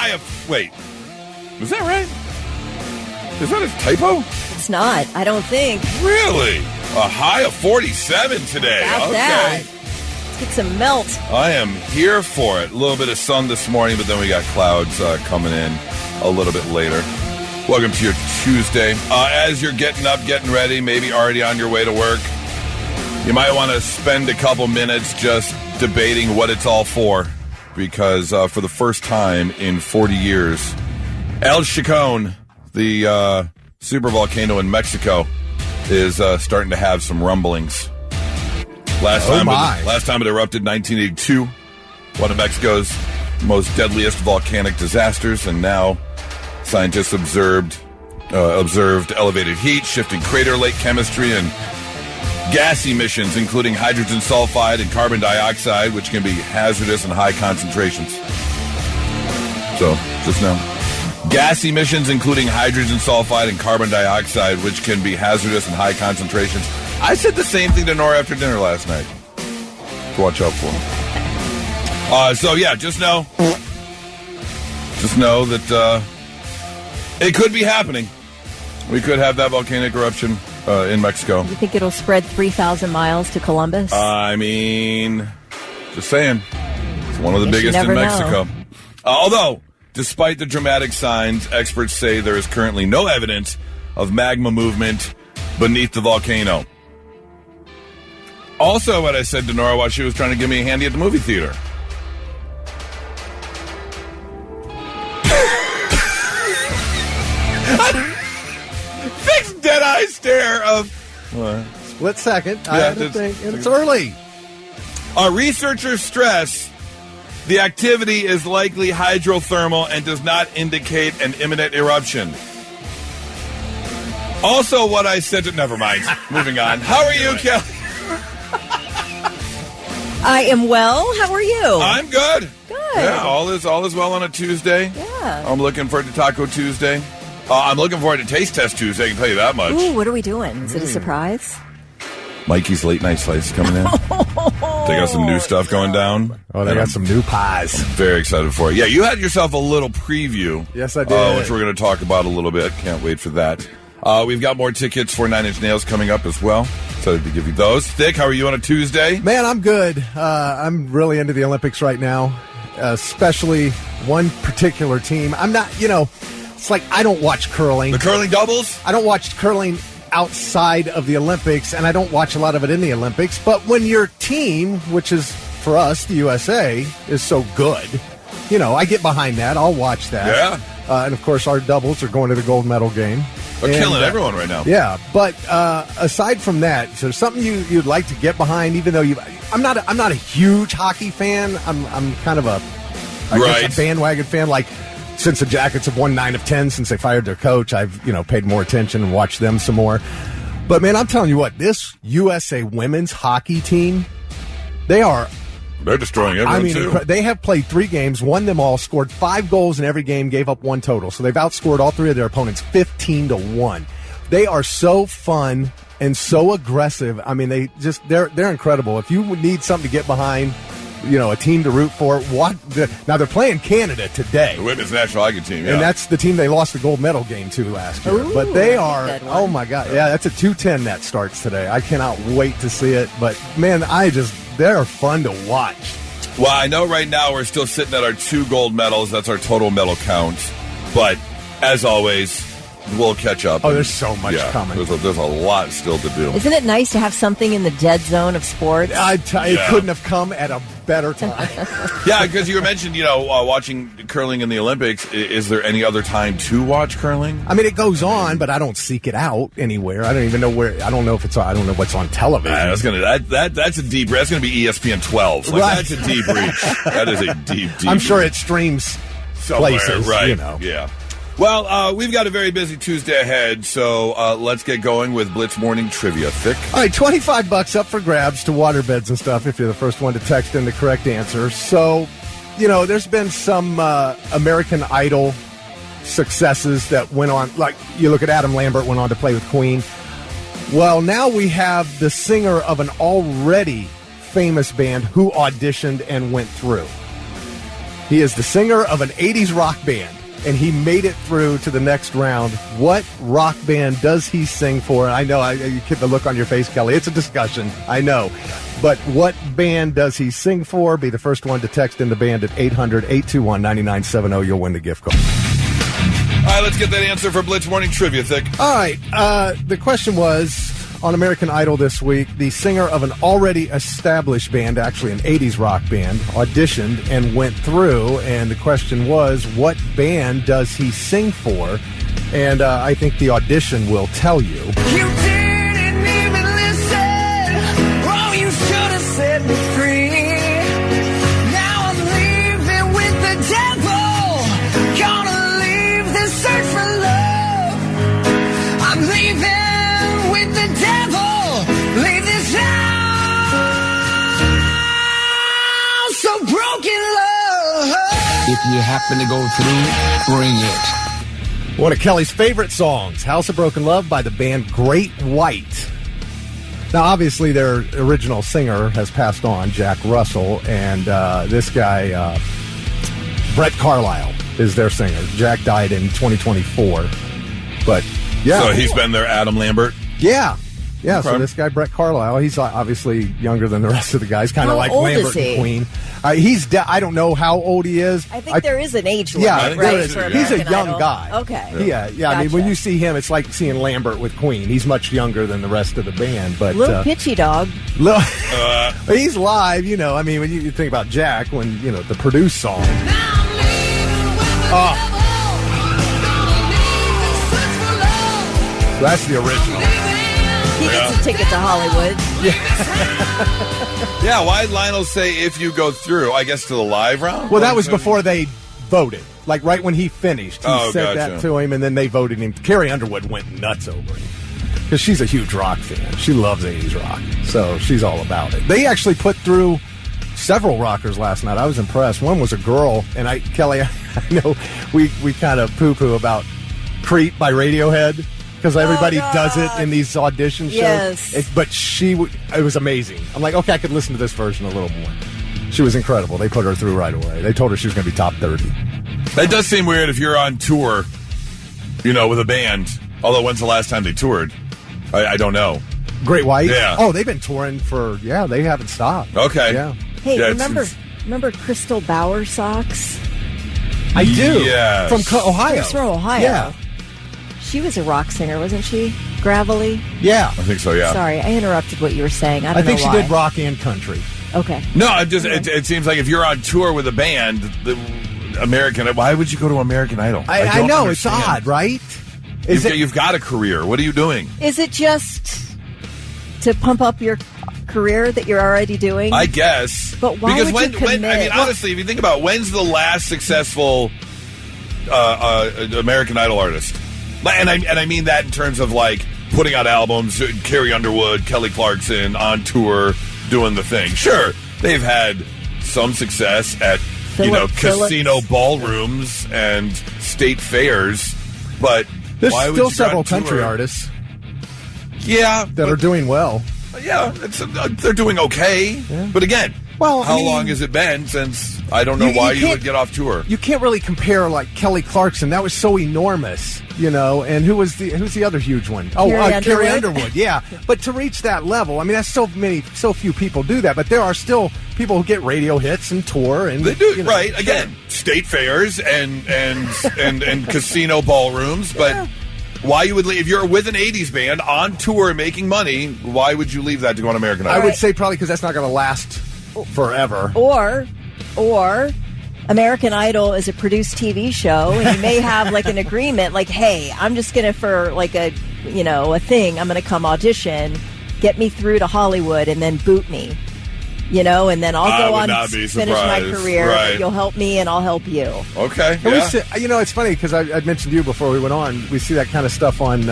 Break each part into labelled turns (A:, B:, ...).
A: high of... Wait. Is that right? Is that a typo?
B: It's not. I don't think.
A: Really? A high of 47 today.
B: About
A: okay.
B: that. Let's get some melt.
A: I am here for it. A little bit of sun this morning, but then we got clouds coming in a little bit later. Welcome to your Tuesday. As you're getting up, getting ready, maybe already on your way to work, you might want to spend a couple minutes just debating what it's all for. Because for the first time in 40 years, El Chicon, the supervolcano in Mexico, is starting to have some rumblings. Last time it erupted in 1982, one of Mexico's most deadliest volcanic disasters, and now scientists observed elevated heat, shifting crater lake chemistry, and gas emissions, including hydrogen sulfide and carbon dioxide, which can be hazardous in high concentrations. So, just know. Gas emissions, including hydrogen sulfide and carbon dioxide, which can be hazardous in high concentrations. I said the same thing to Nora after dinner last night. So watch out for him. Just know that it could be happening. We could have that volcanic eruption in Mexico.
B: You think it'll spread 3,000 miles to Columbus?
A: I mean, just saying. It's one of the biggest in Mexico. Although, despite the dramatic signs, experts say there is currently no evidence of magma movement beneath the volcano. Also, what I said to Nora while she was trying to give me a handy at the movie theater. Fixed dead-eye stare of... What?
C: Split second.
A: Yeah,
C: I had to think. It's early.
A: Researchers stress the activity is likely hydrothermal and does not indicate an imminent eruption. Also, what I said to... Never mind. Moving on. How are you, Kelly?
B: I am well. How are you?
A: I'm good.
B: Good.
A: Yeah, all is well on a Tuesday.
B: Yeah.
A: I'm looking forward to Taco Tuesday. I'm looking forward to Taste Test Tuesday, I can tell you that much.
B: Ooh, what are we doing? Is it a surprise?
A: Mikey's Late Night Slice is coming in. They got some new stuff going down.
C: Oh, they got some new pies.
A: I'm very excited for it. Yeah, you had yourself a little preview.
C: Yes, I did.
A: Which we're going to talk about a little bit. Can't wait for that. We've got more tickets for 9 Inch Nails coming up as well. Excited to give you those. Thick, how are you on a Tuesday?
C: Man, I'm good. I'm really into the Olympics right now, especially one particular team. I'm not, it's like I don't watch curling.
A: The curling doubles?
C: I don't watch curling outside of the Olympics, and I don't watch a lot of it in the Olympics. But when your team, which is for us, the USA, is so good, I get behind that. I'll watch that.
A: Yeah.
C: And, of course, our doubles are going to the gold medal game.
A: They're killing everyone right now.
C: Yeah, but aside from that, so something you'd like to get behind, even though I'm not a huge hockey fan. I'm kind of a bandwagon fan. Like since the Jackets have won 9 of 10 since they fired their coach, I've paid more attention and watched them some more. But man, I'm telling you what, this USA women's hockey team, they're destroying everyone too. They have played 3 games, won them all, scored 5 goals in every game, gave up 1 total. So they've outscored all 3 of their opponents 15-1. They are so fun and so aggressive. I mean, they're incredible. If you need something to get behind, a team to root for, now they're playing Canada today.
A: The women's national hockey team, yeah.
C: And that's the team they lost the gold medal game to last year.
B: Ooh,
C: but they are, oh my God. Yeah, that's a 2:10 that starts today. I cannot wait to see it. But man, they're fun to watch.
A: Well, I know right now we're still sitting at our 2 gold medals. That's our total medal count. But as always, we'll catch up.
C: Oh, there's so much coming.
A: There's a lot still to do.
B: Isn't it nice to have something in the dead zone of sports?
C: It couldn't have come at a better time.
A: Yeah, because you mentioned, watching curling in the Olympics. Is there any other time to watch curling?
C: I mean, it goes on, but I don't seek it out anywhere. I don't even know where. I don't know if it's. I don't know what's on television.
A: That's a deep. That's going to be ESPN 12.
C: Right.
A: That's a deep reach. That is a deep.
C: I'm sure it streams
A: somewhere,
C: places.
A: right? Yeah. Well, we've got a very busy Tuesday ahead, so let's get going with Blitz Morning Trivia. Thick.
C: All right, $25 up for grabs to waterbeds and stuff if you're the first one to text in the correct answer. So, there's been some American Idol successes that went on. Like, you look at Adam Lambert went on to play with Queen. Well, now we have the singer of an already famous band who auditioned and went through. He is the singer of an 80s rock band, and he made it through to the next round. What rock band does he sing for? I know, you get the look on your face, Kelly. It's a discussion, I know. But what band does he sing for? Be the first one to text in the band at 800-821-9970. You'll win the gift card.
A: All right, let's get that answer for Blitz Morning Trivia, Thick.
C: All right, the question was, on American Idol this week, the singer of an already established band, actually an 80s rock band, auditioned and went through, and the question was, what band does he sing for? And I think the audition will tell you.
D: You didn't even listen. Oh, you should have set me free. Now I'm leaving with the devil. Gonna leave this search for love. I'm leaving with the devil, leave this house so broken love.
E: If you happen to go through, bring it.
C: One of Kelly's favorite songs, House of Broken Love by the band Great White. Now, obviously, their original singer has passed on, Jack Russell, and this guy, Brett Carlisle, is their singer. Jack died in 2024, but yeah.
A: So he's been their Adam Lambert?
C: Yeah. Yeah,
A: Okay.
C: So this guy, Brett Carlisle, he's obviously younger than the rest of the guys, kind of
B: How
C: like
B: old
C: Lambert
B: is he?
C: and Queen. I don't know how old he is.
B: I think there is an age limit,
C: Yeah,
A: I think
B: right?
A: there is.
B: for
C: He's a
B: American
C: young
B: Idol?
C: guy.
B: Okay.
C: Yeah. I mean,
B: Gotcha.
C: when you see him, it's like seeing Lambert with Queen. He's much younger than the rest of the band. But
B: Little pitchy dog.
C: he's live, you know. I mean, when you think about Jack, when, you know, the produced song.
D: Now I'm leaving with the
C: Oh.
D: devil. Gonna leave this search for love.
C: That's the original.
B: He gets a ticket to Hollywood.
A: Yeah, why did Lionel say if you go through? I guess to the live round?
C: Well, that was before they voted. Like right when he finished, he said
A: gotcha.
C: that to him, and then they voted him. Carrie Underwood went nuts over him because she's a huge rock fan. She loves 80s rock, so she's all about it. They actually put through several rockers last night. I was impressed. One was a girl, and Kelly, I know we kind of poo-poo about Creep by Radiohead because everybody does it in these audition shows.
B: Yes.
C: But it was amazing. I'm like, okay, I could listen to this version a little more. She was incredible. They put her through right away. They told her she was going to be top 30.
A: That does seem weird if you're on tour, you know, with a band. Although, when's the last time they toured? I don't know.
C: Great White?
A: Yeah.
C: Oh, they've been touring they haven't stopped.
A: Okay.
C: Yeah.
B: Hey,
A: Yeah,
B: remember Crystal Bauer socks?
C: I do.
A: Yes.
C: From Ohio.
B: She's from Ohio.
C: Yeah.
B: She was a rock singer, wasn't she? Gravelly?
C: Yeah.
A: I think so, yeah.
B: Sorry, I interrupted what you were saying. I don't
C: think
B: know
C: she
B: why.
C: did rock and country.
B: Okay.
A: No, it seems like if you're on tour with a band, why would you go to American Idol?
C: I
A: don't
C: know.
A: understand.
C: It's odd, right?
A: You've got a career. What are you doing?
B: Is it just to pump up your career that you're already doing?
A: I guess.
B: But why
A: because
B: would you
A: when I mean,
B: commit?
A: honestly, if you think about it, when's the last successful American Idol artist? And I mean that in terms of like putting out albums, Carrie Underwood, Kelly Clarkson on tour, doing the thing. Sure, they've had some success at casino ballrooms and state fairs, but
C: There's
A: why would
C: still
A: you go
C: several
A: on tour?
C: country artists
A: Yeah,
C: that are doing well.
A: Yeah, they're doing okay.
C: Yeah.
A: But again,
C: Well,
A: how
C: I mean,
A: long has it been since I don't know
C: you
A: why you
C: can't-
A: would get off tour?
C: You can't really compare like Kelly Clarkson. That was so enormous, you know. And who's the other huge one? Carrie Underwood. Yeah, but to reach that level, I mean, that's so few people do that. But there are still people who get radio hits and tour, and
A: They do,
C: you know,
A: right? Again, state fairs and casino ballrooms. But why you would leave? If you're with an '80s band on tour making money, why would you leave that to go on American Idol?
C: I would say probably because that's not going to last forever.
B: Or American Idol is a produced TV show, and you may have like an agreement, like, hey, I'm just gonna for like a thing, I'm gonna come audition, get me through to Hollywood, and then boot me, and then I'll go on
A: not be
B: finish my
A: surprised.
B: career.
A: Right.
B: You'll help me, and I'll help you.
A: Okay,
C: And
A: yeah.
C: it's funny because I mentioned to you before we went on. We see that kind of stuff on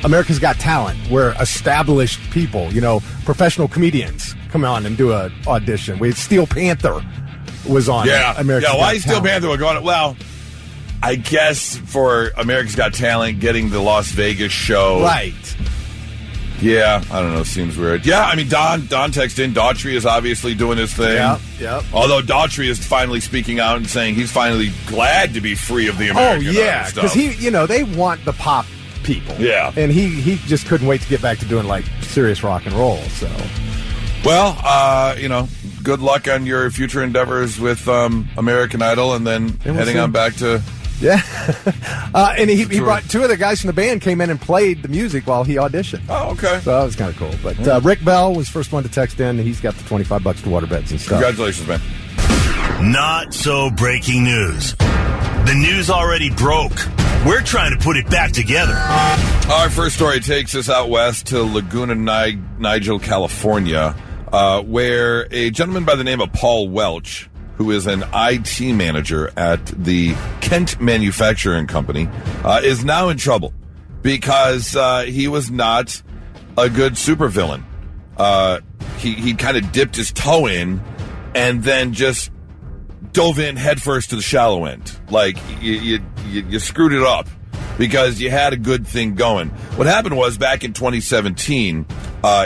C: America's Got Talent, where established people, professional comedians, come on and do an audition. Steel Panther was on. America's Got
A: Why Steel
C: Talent.
A: Panther would go on it? Well, I guess for America's Got Talent, getting the Las Vegas show,
C: Right.
A: Yeah, I don't know. Seems weird. Yeah, I mean, Don texted in. Daughtry is obviously doing his thing.
C: Yep.
A: Although Daughtry is finally speaking out and saying he's finally glad to be free of the American
C: yeah,
A: stuff.
C: because they want the pop people.
A: Yeah.
C: And he just couldn't wait to get back to doing, like, serious rock and roll, so.
A: Well, good luck on your future endeavors with American Idol and then heading on back to...
C: Yeah. And he brought two of the guys from the band came in and played the music while he auditioned.
A: Oh, okay.
C: So that was kind of cool. But Rick Bell was the first one to text in. He's got the $25 to water beds and stuff.
A: Congratulations, man.
F: Not so breaking news. The news already broke. We're trying to put it back together.
A: Our first story takes us out west to Laguna Niguel, California, where a gentleman by the name of Paul Welch, who is an IT manager at the Kent Manufacturing Company, is now in trouble because he was not a good supervillain. He kind of dipped his toe in and then just dove in headfirst to the shallow end. Like, you screwed it up because you had a good thing going. What happened was, back in 2017,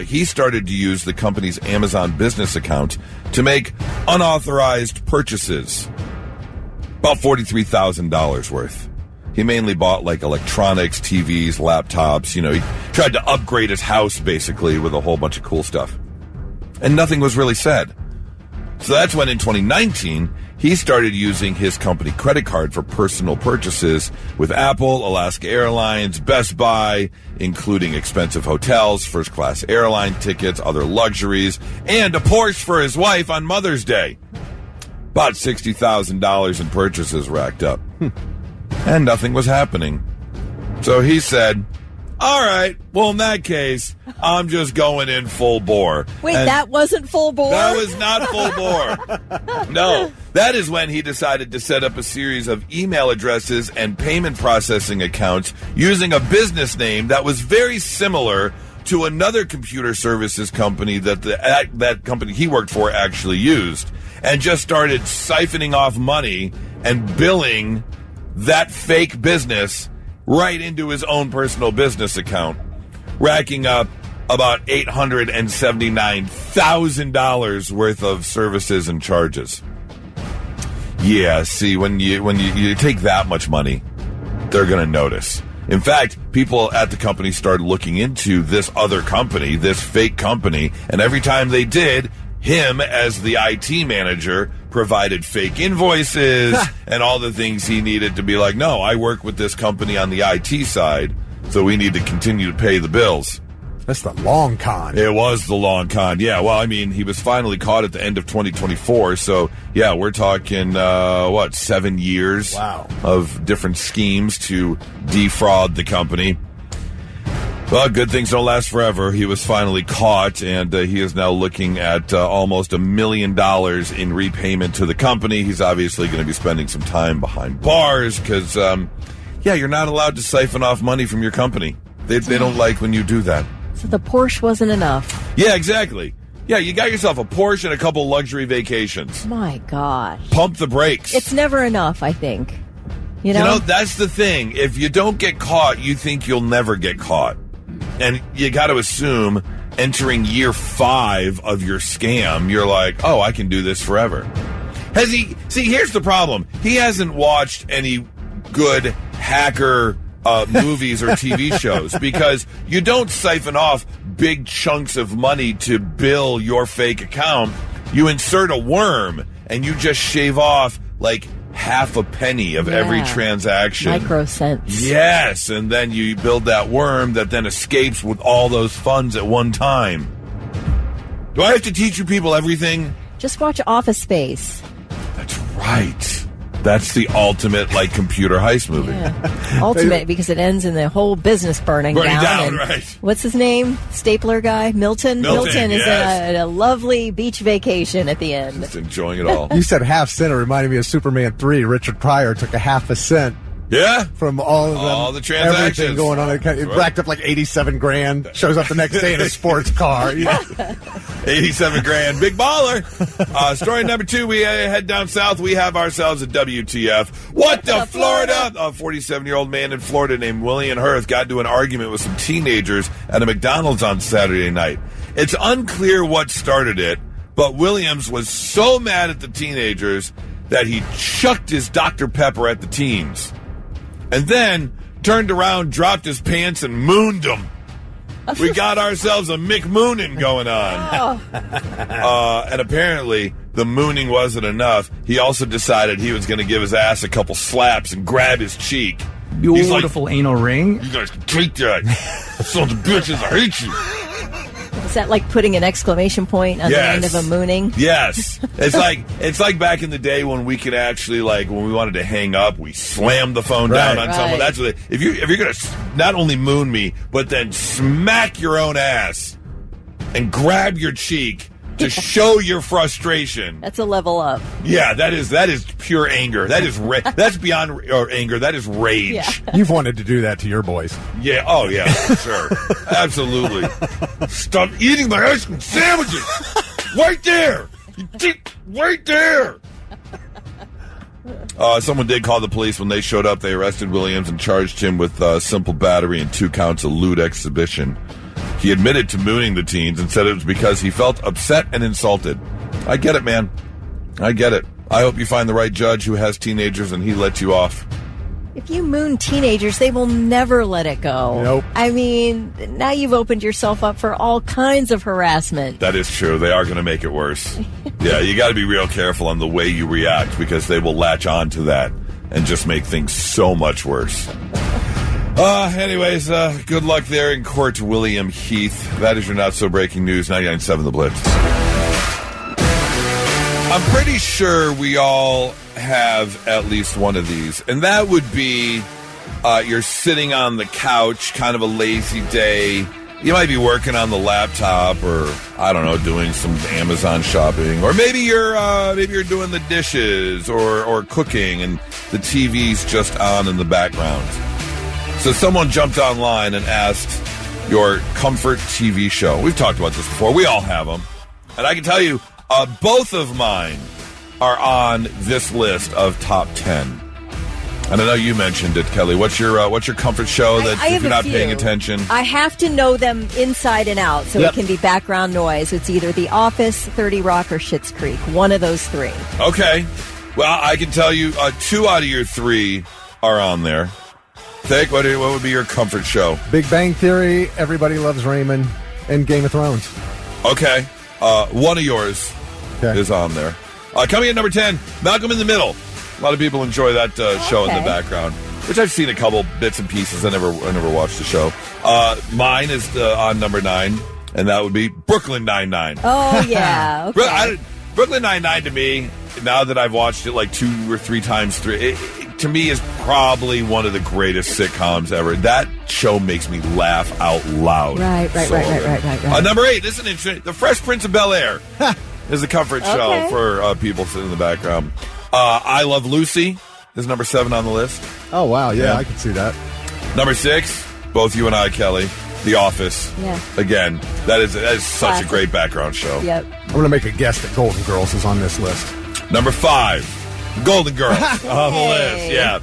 A: he started to use the company's Amazon business account to make unauthorized purchases, about $43,000 worth. He mainly bought, like, electronics, TVs, laptops. He tried to upgrade his house, basically, with a whole bunch of cool stuff. And nothing was really said. So that's when, in 2019, he started using his company credit card for personal purchases with Apple, Alaska Airlines, Best Buy, including expensive hotels, first-class airline tickets, other luxuries, and a Porsche for his wife on Mother's Day. About $60,000 in purchases racked up. And nothing was happening. So he said, all right, well, in that case, I'm just going in full bore.
B: Wait, that wasn't full bore?
A: That was not full bore. No, that is when he decided to set up a series of email addresses and payment processing accounts using a business name that was very similar to another computer services company that that company he worked for actually used, and just started siphoning off money and billing that fake business right into his own personal business account, racking up about $879,000 worth of services and charges. Yeah, see, when you take that much money, they're going to notice. In fact, people at the company started looking into this other company, this fake company, and every time they did, him, as the IT manager, provided fake invoices and all the things he needed to be like, no, I work with this company on the IT side, so we need to continue to pay the bills.
C: That's the long con.
A: It was the long con, yeah. Well, I mean, he was finally caught at the end of 2024, so, yeah, we're talking, 7 years of different schemes to defraud the company. Well, good things don't last forever. He was finally caught, and he is now looking at almost $1 million in repayment to the company. He's obviously going to be spending some time behind bars because, you're not allowed to siphon off money from your company. They don't like when you do that.
B: So the Porsche wasn't enough.
A: Yeah, exactly. Yeah, you got yourself a Porsche and a couple luxury vacations.
B: My gosh.
A: Pump the brakes.
B: It's never enough, I think. You
A: know, that's the thing. If you don't get caught, you think you'll never get caught. And you got to assume entering year 5 of your scam, you're like, oh, I can do this forever. Has he? See, here's the problem. He hasn't watched any good hacker movies or TV shows because you don't siphon off big chunks of money to bill your fake account. You insert a worm and you just shave off like half a penny of every transaction.
B: Microcents.
A: Yes, and then you build that worm that then escapes with all those funds at one time. Do I have to teach you people everything?
B: Just watch Office Space.
A: That's right. That's the ultimate, computer heist movie.
B: Yeah. Ultimate, because it ends in the whole business burning down.
A: Right.
B: What's his name? Stapler guy? Milton? Milton is
A: yes.
B: at a lovely beach vacation at the end.
A: Just enjoying it all.
C: You said half cent. It reminded me of Superman 3. Richard Pryor took a half a cent
A: Yeah.
C: From all of them.
A: All the transactions.
C: Everything going on. It racked up like $87,000. Shows up the next day in a sports car.
A: $87,000. Big baller. Story number 2, we head down south. We have ourselves a WTF. What the Florida? A 47-year-old man in Florida named William Hurth got into an argument with some teenagers at a McDonald's on Saturday night. It's unclear what started it, but Williams was so mad at the teenagers that he chucked his Dr. Pepper at the teens. And then turned around, dropped his pants, and mooned them. We got ourselves a McMoonin' going on. And apparently, the mooning wasn't enough. He also decided he was going to give his ass a couple slaps and grab his cheek.
G: Beautiful anal ring.
A: You guys can take that. Sons of bitches, I hate you.
B: Is that like putting an exclamation point on the end of a mooning?
A: Yes. It's like back in the day when we could actually, like, when we wanted to hang up, we slammed the phone down on someone. That's what if you're going to not only moon me, but then smack your own ass and grab your cheek to show your frustration.
B: That's a level up.
A: Yeah, that is pure anger. That is that's beyond anger. That is rage.
B: Yeah.
C: You've wanted to do that to your boys.
A: Yeah. Oh, yeah. Sure. Absolutely. Stop eating my ice cream sandwiches. Right there. Right there. Someone did call the police. When they showed up, they arrested Williams and charged him with simple battery and 2 counts of lewd exhibition. He admitted to mooning the teens and said it was because he felt upset and insulted. I get it, man. I get it. I hope you find the right judge who has teenagers and he lets you off.
B: If you moon teenagers, they will never let it go.
C: Nope.
B: I mean, now you've opened yourself up for all kinds of harassment.
A: That is true. They are going to make it worse. Yeah, you got to be real careful on the way you react because they will latch on to that and just make things so much worse. Anyways, good luck there in court, William Heath. That is your not-so-breaking news, 99.7 The Blitz. I'm pretty sure we all have at least one of these, and that would be you're sitting on the couch, kind of a lazy day. You might be working on the laptop or, I don't know, doing some Amazon shopping. Or maybe you're doing the dishes or cooking, and the TV's just on in the background. So someone jumped online and asked your comfort TV show. We've talked about this before. We all have them. And I can tell you, both of mine are on this list of top 10. And I know you mentioned it, Kelly. What's your comfort show that if you're not paying attention?
B: I have to know them inside and out, so it can be background noise. It's either The Office, 30 Rock, or Schitt's Creek. One of those 3.
A: Okay. Well, I can tell you 2 out of your 3 are on there. Thick, what would be your comfort show?
C: Big Bang Theory, Everybody Loves Raymond, and Game of Thrones.
A: Okay. One of yours is on there. Coming in number 10, Malcolm in the Middle. A lot of people enjoy that show in the background, which I've seen a couple bits and pieces. I never watched the show. Mine is on number 9, and that would be Brooklyn Nine-Nine.
B: Oh, yeah. Okay.
A: Brooklyn Nine-Nine to me, now that I've watched it like 2 or 3 times through, to me is probably one of the greatest sitcoms ever. That show makes me laugh out loud.
B: Right.
A: Number 8, this is interesting. The Fresh Prince of Bel-Air is a comfort show for people sitting in the background. I Love Lucy is number 7 on the list.
C: Oh, wow. Yeah, I can see that.
A: Number 6, both you and I, Kelly, The Office.
B: Yeah.
A: Again, that is such a great background show.
B: Yep.
C: I'm going to make a guess that Golden Girls is on this list.
A: Number 5, Golden Girls on the list. Yeah.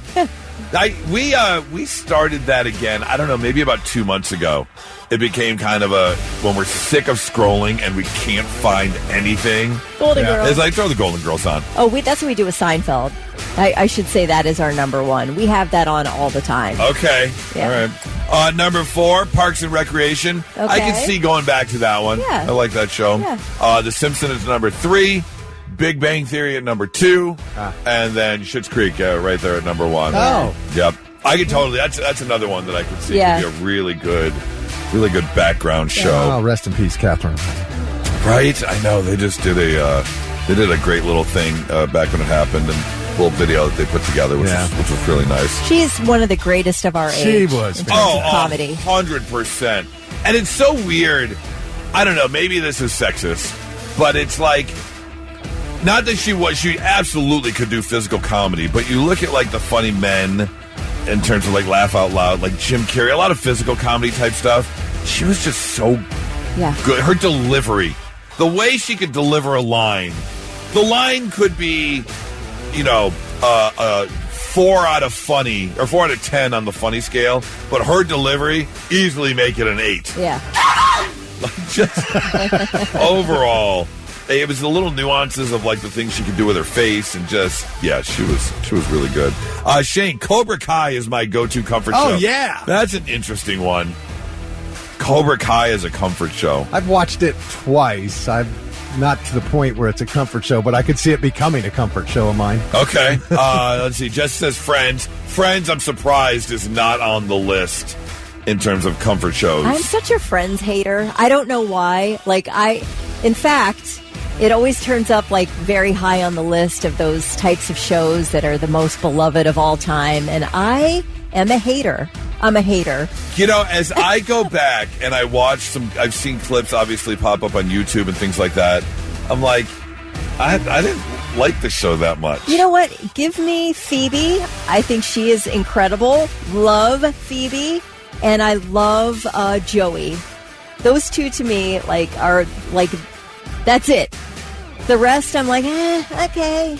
A: We started that again, I don't know, maybe about 2 months ago. It became kind of when we're sick of scrolling and we can't find anything.
B: Golden Girls.
A: It's like, throw the Golden Girls on.
B: Oh, that's what we do with Seinfeld. I should say that is our number 1. We have that on all the time.
A: Okay.
B: Yeah.
A: All right. Number 4, Parks and Recreation.
B: Okay.
A: I can see going back to that one.
B: Yeah.
A: I like that show.
B: Yeah.
A: The Simpsons is number 3. Big Bang Theory at number 2. And then Schitt's Creek right there at number 1.
C: Oh.
A: Yep. I could totally. That's another one that I could see could be a really good background show.
C: Oh, rest in peace, Catherine.
A: Right? I know. They just did a great little thing back when it happened, and a little video that they put together, which was really nice.
B: She's one of the greatest of our age.
C: She was.
B: Comedy.
A: 100%. And it's so weird. I don't know. Maybe this is sexist, but it's like, not that she absolutely could do physical comedy, but you look at like the Funny Men in terms of like laugh out loud, like Jim Carrey, a lot of physical comedy type stuff. She was just so good. Her delivery, the way she could deliver a line, the line could be, 4 out of funny or 4 out of 10 on the funny scale, but her delivery easily make it an 8.
B: Yeah.
A: Just overall, it was the little nuances of like the things she could do with her face, and just she was really good. Shane, Cobra Kai is my go-to comfort show.
C: Oh yeah,
A: that's an interesting one. Cobra Kai is a comfort show.
C: I've watched it twice. I've not to the point where it's a comfort show, but I could see it becoming a comfort show of mine.
A: Okay. Let's see. Jess says Friends. Friends, I'm surprised, is not on the list in terms of comfort shows.
B: I'm such a Friends hater. I don't know why. In fact, it always turns up like very high on the list of those types of shows that are the most beloved of all time. And I am a hater. I'm a hater.
A: As I go back and I watch I've seen clips obviously pop up on YouTube and things like that. I'm like, I didn't like the show that much. You
B: know what? Give me Phoebe. I think she is incredible. Love Phoebe. And I love Joey. Those two to me are that's it. The rest, I'm like, okay.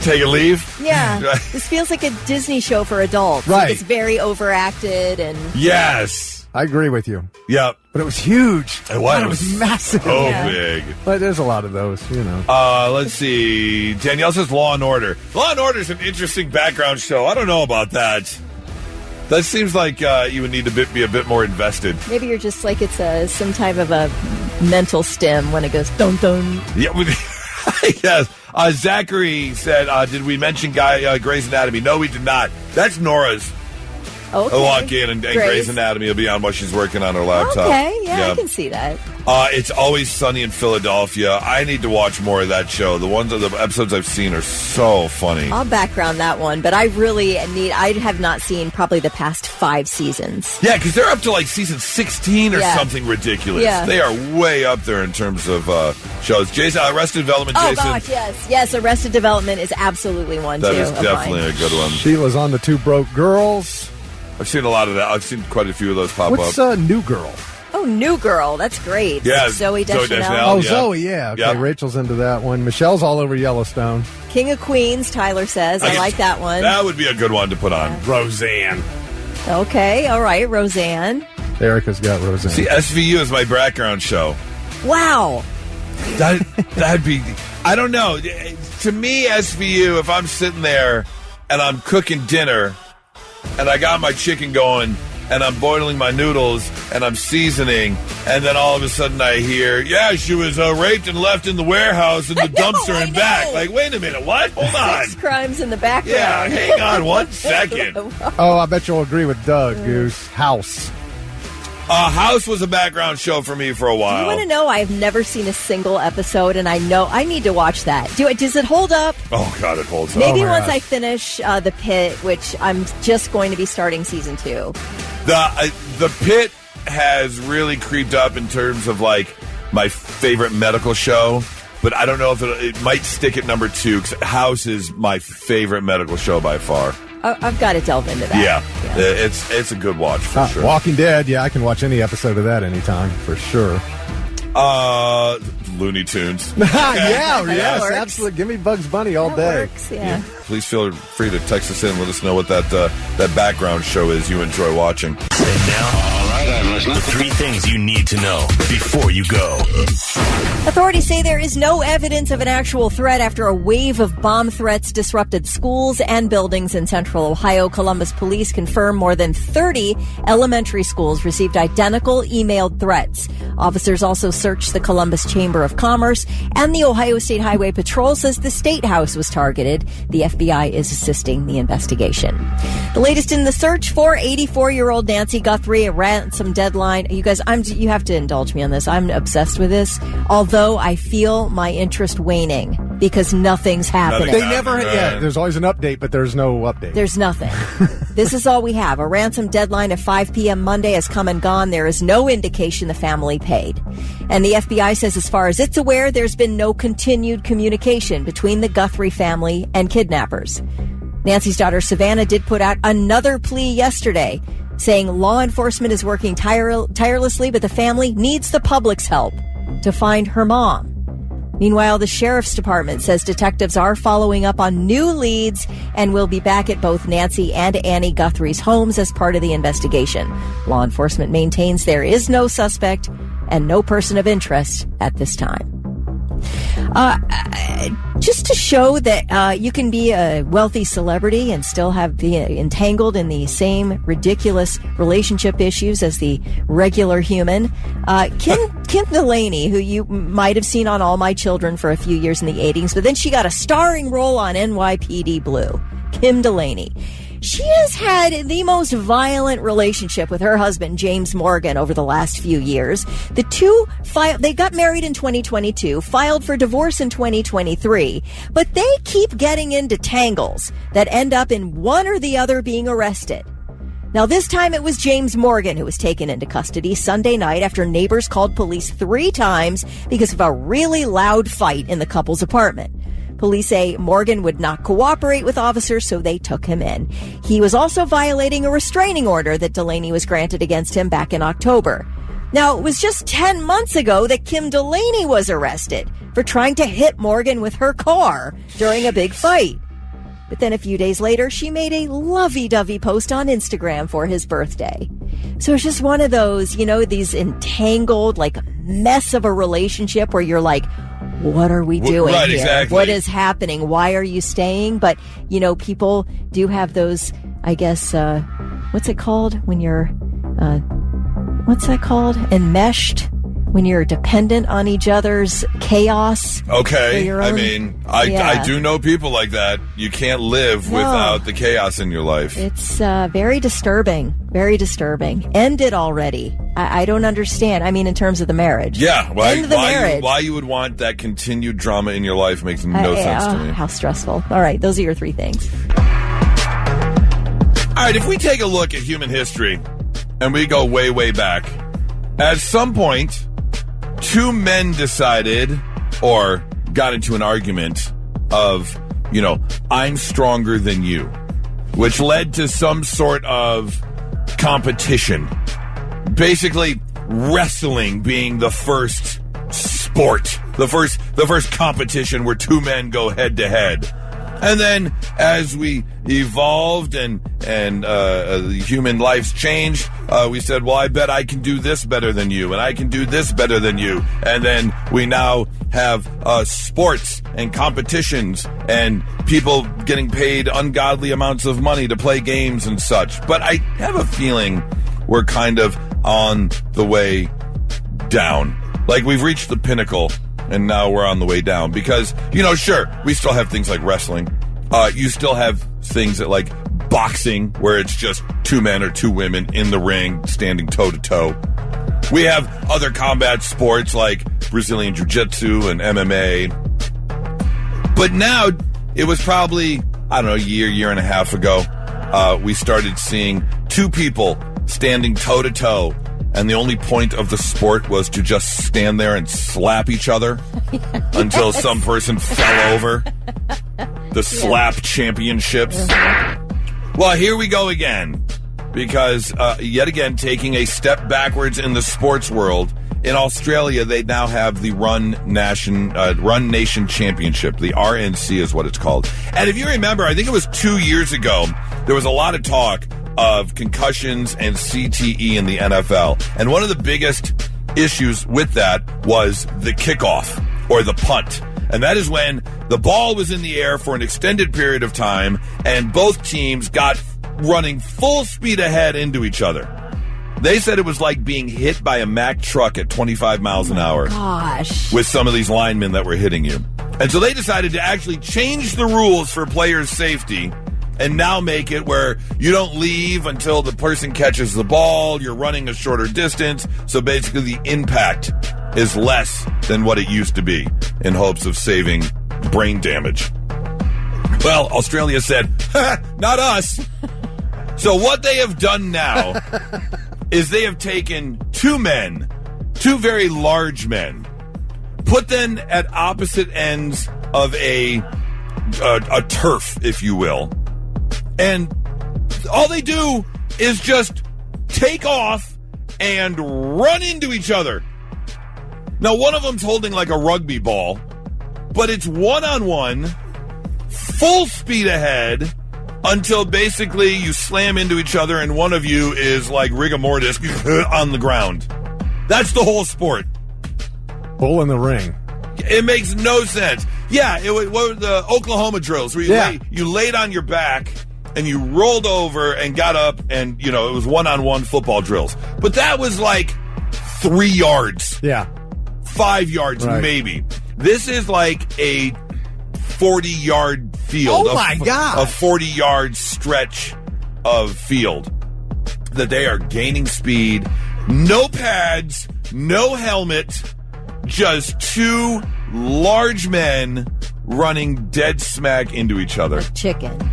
A: Take a leave?
B: Yeah. This feels like a Disney show for adults.
C: Right.
B: Like it's very overacted and...
A: Yes.
C: I agree with you.
A: Yep.
C: But it was huge.
A: It was.
C: It was massive.
A: So big.
C: But there's a lot of those,
A: Let's see. Danielle says Law & Order. Law & Order is an interesting background show. I don't know about that. That seems like you would need to be a bit more invested.
B: Maybe you're just like it's some type of a mental stim when it goes dun-dun.
A: Yeah. Yes. Zachary said, did we mention Grey's Anatomy? No, we did not. That's Nora's.
B: Okay.
A: I'll walk in and Grey's Anatomy will be on while she's working on her laptop.
B: Okay, yeah, I can see that.
A: It's Always Sunny in Philadelphia. I need to watch more of that show. The episodes I've seen are so funny.
B: I'll background that one, but I have not seen probably the past 5 seasons.
A: Yeah, because they're up to like season 16 or something ridiculous. Yeah. They are way up there in terms of shows. Jason, Arrested Development, Jason.
B: Oh, gosh, yes. Yes, Arrested Development is absolutely one,
A: that
B: too.
A: That is definitely a good one.
C: Sheila's on the Two Broke Girls.
A: I've seen a lot of that. I've seen quite a few of those pop up.
C: What's New Girl?
B: Oh, New Girl. That's great.
A: Yeah.
B: Zoe Deschanel.
C: Oh, Zoe, yeah. Okay, Rachel's into that one. Michelle's all over Yellowstone.
B: King of Queens, Tyler says. I like that one.
A: That would be a good one to put on. Roseanne.
B: Okay, all right, Roseanne.
C: Erica's got Roseanne.
A: See, SVU is my background show.
B: Wow.
A: That'd be... I don't know. To me, SVU, if I'm sitting there and I'm cooking dinner... and I got my chicken going, and I'm boiling my noodles, and I'm seasoning, and then all of a sudden I hear, she was raped and left in the warehouse in the dumpster and back. Like, wait a minute, what? Hold on.
B: 6 crimes in the background.
A: Yeah, hang on 1 second.
C: Oh, I bet you'll agree with Doug, Goose. House.
A: House was a background show for me for a while.
B: Do you want to know? I've never seen a single episode, and I know I need to watch that. Does it hold up?
A: Oh, God, it holds up.
B: Maybe once I finish The Pit, which I'm just going to be starting season 2.
A: The Pit has really creeped up in terms of, like, my favorite medical show, but I don't know if it might stick at number 2, because House is my favorite medical show by far.
B: I've got to delve into that.
A: Yeah. It's a good watch for sure.
C: Walking Dead, I can watch any episode of that anytime for sure.
A: Looney Tunes.
C: Yes, absolutely. Give me Bugs Bunny all day.
B: Works, yeah.
A: Please feel free to text us in. Let us know what that background show is you enjoy watching.
F: And now, all right, I'm listening. The 3 things you need to know before you go.
B: Authorities say there is no evidence of an actual threat after a wave of bomb threats disrupted schools and buildings in central Ohio. Columbus police confirm more than 30 elementary schools received identical emailed threats. Officers also searched the Columbus Chamber of Commerce, and the Ohio State Highway Patrol says the State House was targeted. The FBI is assisting the investigation. The latest in the search for 84-year-old Nancy Guthrie, a ransom deadline. You guys, you have to indulge me on this. I'm obsessed with this, although I feel my interest waning because nothing's happening.
C: They never, there's always an update, but there's no update.
B: There's nothing. This is all we have. A ransom deadline of 5 p.m. Monday has come and gone. There is no indication the family paid. And the FBI says as far as it's aware, there's been no continued communication between the Guthrie family and kidnappers. Nancy's daughter, Savannah, did put out another plea yesterday, saying law enforcement is working tirelessly, but the family needs the public's help to find her mom. Meanwhile, the sheriff's department says detectives are following up on new leads and will be back at both Nancy and Annie Guthrie's homes as part of the investigation. Law enforcement maintains there is no suspect and no person of interest at this time. Just to show that you can be a wealthy celebrity and still be entangled in the same ridiculous relationship issues as the regular human, Kim Delaney, who you might have seen on All My Children for a few years in the 80s, but then she got a starring role on NYPD Blue. Kim Delaney. She has had the most violent relationship with her husband, James Morgan, over the last few years. The two they got married in 2022, filed for divorce in 2023, but they keep getting into tangles that end up in one or the other being arrested. Now, this time it was James Morgan who was taken into custody Sunday night after neighbors called police 3 times because of a really loud fight in the couple's apartment. Police say Morgan would not cooperate with officers, so they took him in. He was also violating a restraining order that Delaney was granted against him back in October. Now, it was just 10 months ago that Kim Delaney was arrested for trying to hit Morgan with her car during a big fight. But then a few days later, she made a lovey-dovey post on Instagram for his birthday. So it's just one of those, these entangled, mess of a relationship where you're like, what are we doing
A: right,
B: here?
A: Exactly.
B: What is happening? Why are you staying? But, people do have those, I guess, what's it called when you're, what's that called? Enmeshed? When you're dependent on each other's chaos.
A: Okay. I do know people like that. You can't live without the chaos in your life.
B: It's very disturbing. Very disturbing. End it already. I don't understand. In terms of the marriage.
A: Yeah.
B: Marriage.
A: Why you would want that continued drama in your life makes no sense to me.
B: How stressful. All right. Those are your 3 things.
A: All right. If we take a look at human history and we go way, way back, at some point, 2 men decided or got into an argument of, I'm stronger than you, which led to some sort of competition. Basically, wrestling being the first sport, the first competition where 2 men go head to head. And then as we evolved and human lives changed, we said, well, I bet I can do this better than you, and I can do this better than you. And then we now have sports and competitions and people getting paid ungodly amounts of money to play games and such. But I have a feeling we're kind of on the way down. We've reached the pinnacle. And now we're on the way down because, sure, we still have things like wrestling. You still have things that like boxing where it's just 2 men or 2 women in the ring standing toe to toe. We have other combat sports like Brazilian Jiu-Jitsu and MMA. But now it was probably, a year and a half ago, we started seeing 2 people standing toe to toe. And the only point of the sport was to just stand there and slap each other until some person fell over. The slap championships. Well, here we go again. Because, yet again, taking a step backwards in the sports world, in Australia, they now have the Run Nation Championship. The RNC is what it's called. And if you remember, I think it was 2 years ago, there was a lot of talk of concussions and CTE in the NFL. And one of the biggest issues with that was the kickoff or the punt. And that is when the ball was in the air for an extended period of time and both teams got running full speed ahead into each other. They said it was like being hit by a Mack truck at 25 miles an hour.
B: Gosh.
A: With some of these linemen that were hitting you. And so they decided to actually change the rules for players' safety and now make it where you don't leave until the person catches the ball. You're running a shorter distance. So basically the impact is less than what it used to be in hopes of saving brain damage. Well, Australia said, not us. So what they have done now is they have taken 2 men, 2 very large men, put them at opposite ends of a turf, if you will. And all they do is just take off and run into each other. Now, one of them's holding like a rugby ball, but it's one-on-one, full speed ahead, until basically you slam into each other and one of you is like rigor mortis on the ground. That's the whole sport.
C: Bull in the ring.
A: It makes no sense. Yeah, what were the Oklahoma drills where you laid on your back and you rolled over and got up and, it was one-on-one football drills. But that was like 3 yards.
C: Yeah.
A: 5 yards, maybe. This is like a 40-yard field.
C: Oh, my God.
A: A 40-yard stretch of field that they are gaining speed. No pads, no helmet, just two large men running dead smack into each other.
B: Like chicken.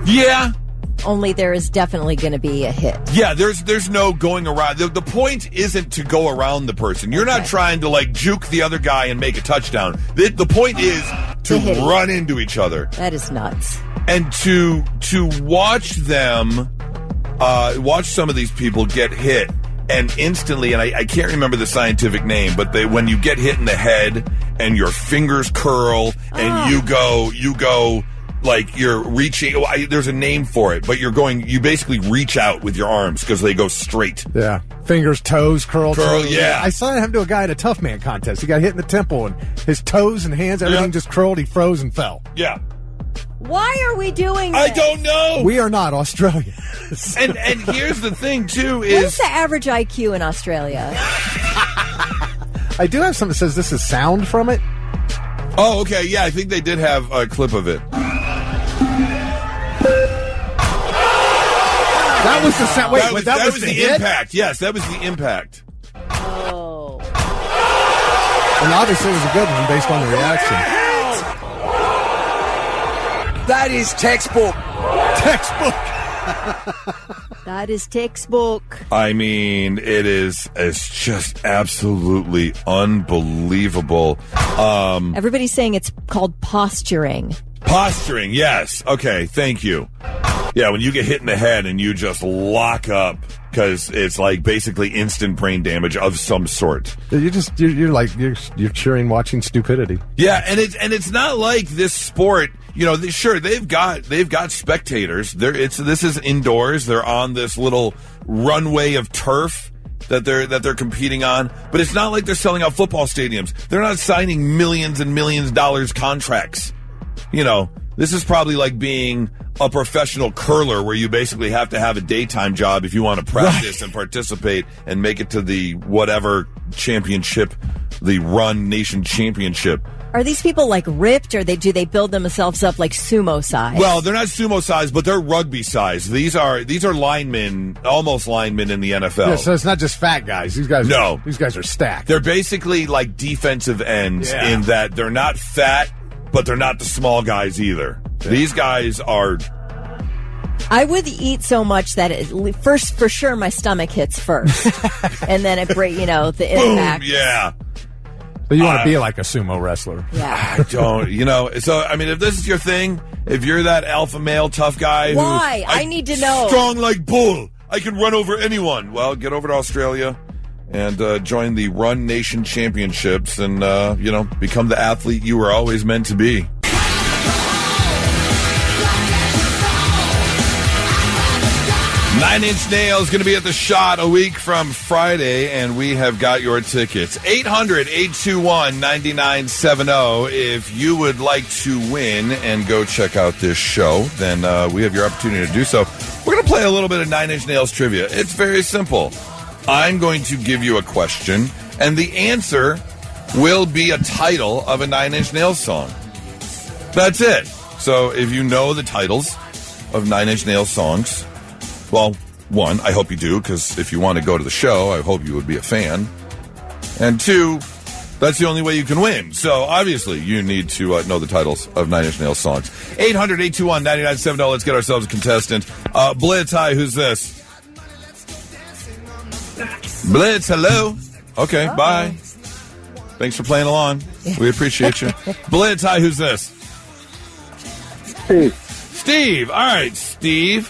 A: Yeah.
B: Only there is definitely going to be a hit.
A: Yeah, there's no going around. The point isn't to go around the person. You're not trying to like juke the other guy and make a touchdown. The point is to run into each other.
B: That is nuts.
A: And to watch them, watch some of these people get hit, and instantly, and I can't remember the scientific name, but when you get hit in the head and your fingers curl and you go. Like you're reaching, there's a name for it, but you basically reach out with your arms because they go straight.
C: Yeah. Fingers, toes, curl.
A: Yeah.
C: I saw it happen to a guy at a Tough Man contest. He got hit in the temple and his toes and hands, everything just curled. He froze and fell.
A: Yeah.
B: Why are we doing this?
A: I don't know.
C: We are not Australia.
A: and here's the thing, too,
B: What is the average IQ in Australia?
C: I do have something that says this is sound from it.
A: Oh, okay. Yeah, I think they did have a clip of it.
C: That was the sound. Wait, that was the
A: impact. Yes, that was the impact.
B: Oh.
C: And obviously it was a good one based on the reaction.
E: That is textbook.
B: That is textbook.
A: I mean, it's just absolutely unbelievable.
B: Everybody's saying it's called posturing.
A: Posturing, yes. Okay, thank you. Yeah, when you get hit in the head and you just lock up because it's like basically instant brain damage of some sort.
C: You're cheering watching stupidity.
A: Yeah, and it's not like this sport. Sure they've got spectators. This is indoors. They're on this little runway of turf that they're competing on, but it's not like they're selling out football stadiums. They're not signing millions and millions of dollars contracts. This is probably like being a professional curler where you basically have to have a daytime job if you want to practice and participate and make it to the whatever championship, the Run Nation Championship.
B: Are these people like ripped, or do they build themselves up like sumo size?
A: Well, they're not sumo size, but they're rugby size. These are linemen, almost linemen in the NFL.
C: Yeah, so it's not just fat guys. These guys are stacked.
A: They're basically like defensive ends in that they're not fat, but they're not the small guys either. Yeah. These guys are...
B: I would eat so much that first, for sure, my stomach hits first. And then the impact.
A: Boom, yeah.
C: But you want to be like a sumo wrestler.
B: Yeah.
A: I don't, so, I mean, if this is your thing, if you're that alpha male tough guy
B: Why? I need to know.
A: Strong like bull. I can run over anyone. Well, get over to Australia and join the Run Nation Championships and, become the athlete you were always meant to be. Nine Inch Nails going to be at the Shot a week from Friday, and we have got your tickets. 800-821-9970. If you would like to win and go check out this show, then we have your opportunity to do so. We're going to play a little bit of Nine Inch Nails trivia. It's very simple. I'm going to give you a question, and the answer will be a title of a Nine Inch Nails song. That's it. So if you know the titles of Nine Inch Nails songs, well, one, I hope you do, because if you want to go to the show, I hope you would be a fan. And two, that's the only way you can win. So obviously, you need to know the titles of Nine Inch Nails songs. 800-821-9970. Let's get ourselves a contestant. Blitz, hi, who's this? Blitz, hello. Okay, bye. Thanks for playing along. We appreciate you. Blitz, hi, who's this?
H: Steve.
A: Steve. All right, Steve.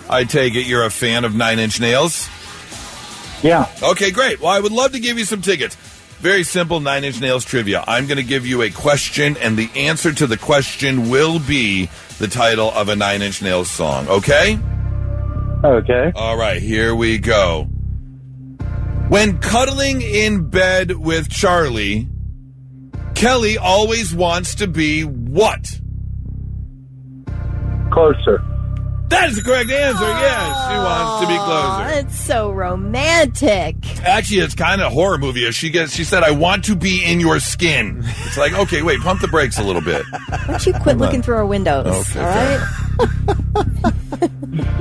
A: I take it you're a fan of Nine Inch Nails?
H: Yeah.
A: Okay, great. Well, I would love to give you some tickets. Very simple Nine Inch Nails trivia. I'm going to give you a question, and the answer to the question will be the title of a Nine Inch Nails song, okay?
H: Okay.
A: All right, here we go. When cuddling in bed with Charlie, Kelly always wants to be what?
H: Closer.
A: That is the correct answer. Yes, she wants to be closer.
B: It's so romantic.
A: Actually, it's kind of a horror movie. She said, "I want to be in your skin." It's like, okay, wait, pump the brakes a little bit.
B: Why don't you quit looking through our windows?
A: Okay,
B: all right.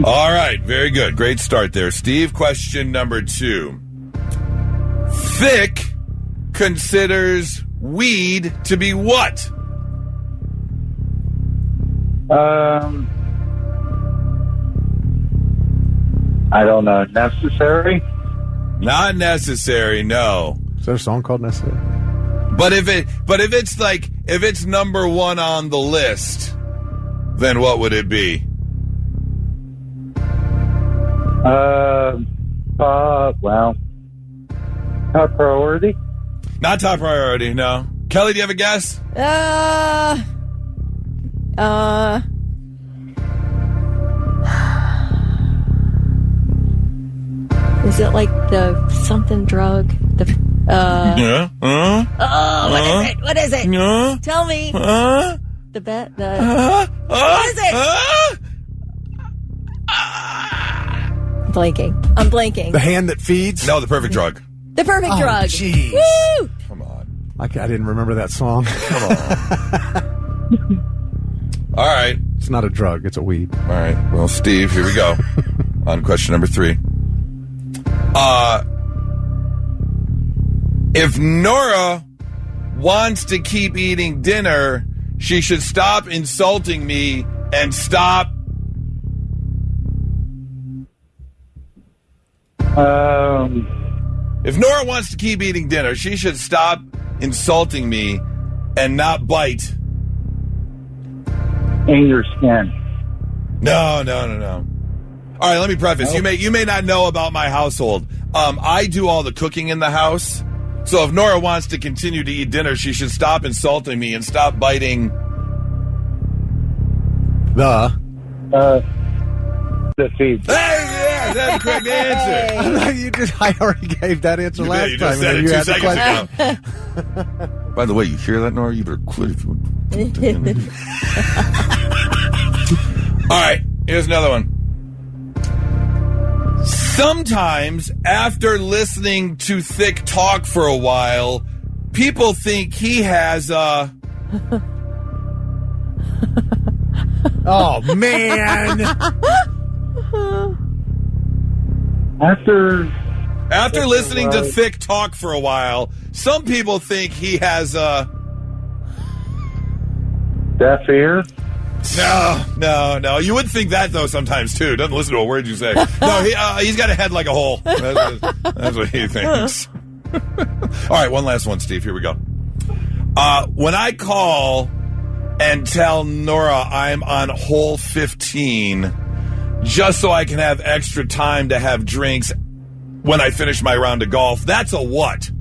A: All right, very good. Great start there, Steve. Question number 2. Thick considers weed to be what?
H: I don't know. Necessary?
A: Not necessary, no.
C: Is there a song called Necessary?
A: But if it's number 1 on the list, then what would it be?
H: Well, top priority?
A: Not top priority, no. Kelly, do you have a guess?
B: Is it like the something drug?
A: Yeah.
B: What is it? What is it? Tell me. The bet. What is it? I'm blanking.
C: The hand that feeds?
A: No, the perfect drug.
B: The perfect drug.
C: Jeez.
B: Woo!
A: Come on.
C: I didn't remember that song.
A: Come on. All right.
C: It's not a drug. It's a weed.
A: All right. Well, Steve, here we go. On question number 3. If Nora wants to keep eating dinner, she should stop insulting me and stop. If Nora wants to keep eating dinner, she should stop insulting me and not bite.
H: In your skin.
A: No. All right, let me preface.
H: Nope.
A: You may not know about my household. I do all the cooking in the house. So if Nora wants to continue to eat dinner, she should stop insulting me and stop biting.
H: The feed.
A: Hey, yeah, that's the correct answer.
C: I already gave that answer last
A: You
C: time.
A: just said
C: and
A: it
C: then
A: 2 seconds ago. By the way, you hear that, Nora? You better quit if you want. All right, here's another one. Sometimes, after listening to Thick talk for a while, people think he has a...
C: Oh, man.
A: After listening to Thick talk for a while, some people think he has a...
H: Deaf ear?
A: No. You would think that, though, sometimes, too. Doesn't listen to a word you say. No, he's got a head like a hole. That's what he thinks. All right, one last one, Steve. Here we go. When I call and tell Nora I'm on hole 15 just so I can have extra time to have drinks when I finish my round of golf, that's a what?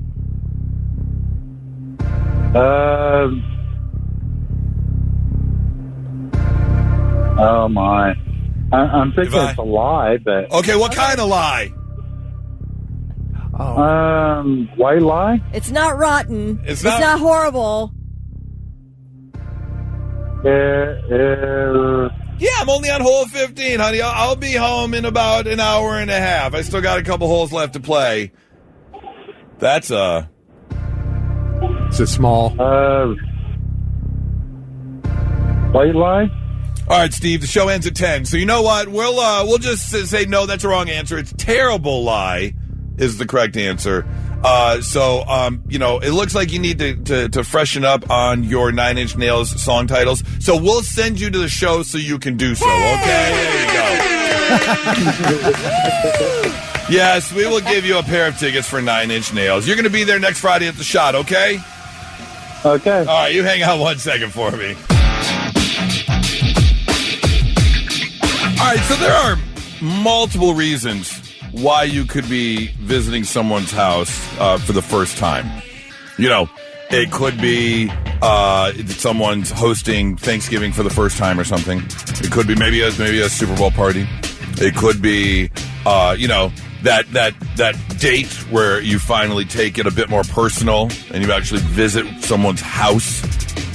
H: Oh, my. I'm thinking it's a lie, but...
A: Okay, what kind of lie?
H: White lie?
B: It's not rotten.
A: It's
B: not horrible.
A: Yeah, I'm only on hole 15, honey. I'll be home in about an hour and a half. I still got a couple holes left to play. That's
C: Is it small?
H: White lie?
A: All right, Steve, the show ends at 10. So you know what? We'll just say no, that's a wrong answer. It's terrible lie is the correct answer. It looks like you need to freshen up on your Nine Inch Nails song titles. So we'll send you to the show so you can do so, okay? There you go. Yes, we will give you a pair of tickets for Nine Inch Nails. You're going to be there next Friday at the Shot, okay?
H: Okay.
A: All right, you hang out 1 second for me. right, so there are multiple reasons why you could be visiting someone's house for the first time. You know, it could be someone's hosting Thanksgiving for the first time or something. It could be maybe a Super Bowl party. It could be, that date where you finally take it a bit more personal and you actually visit someone's house.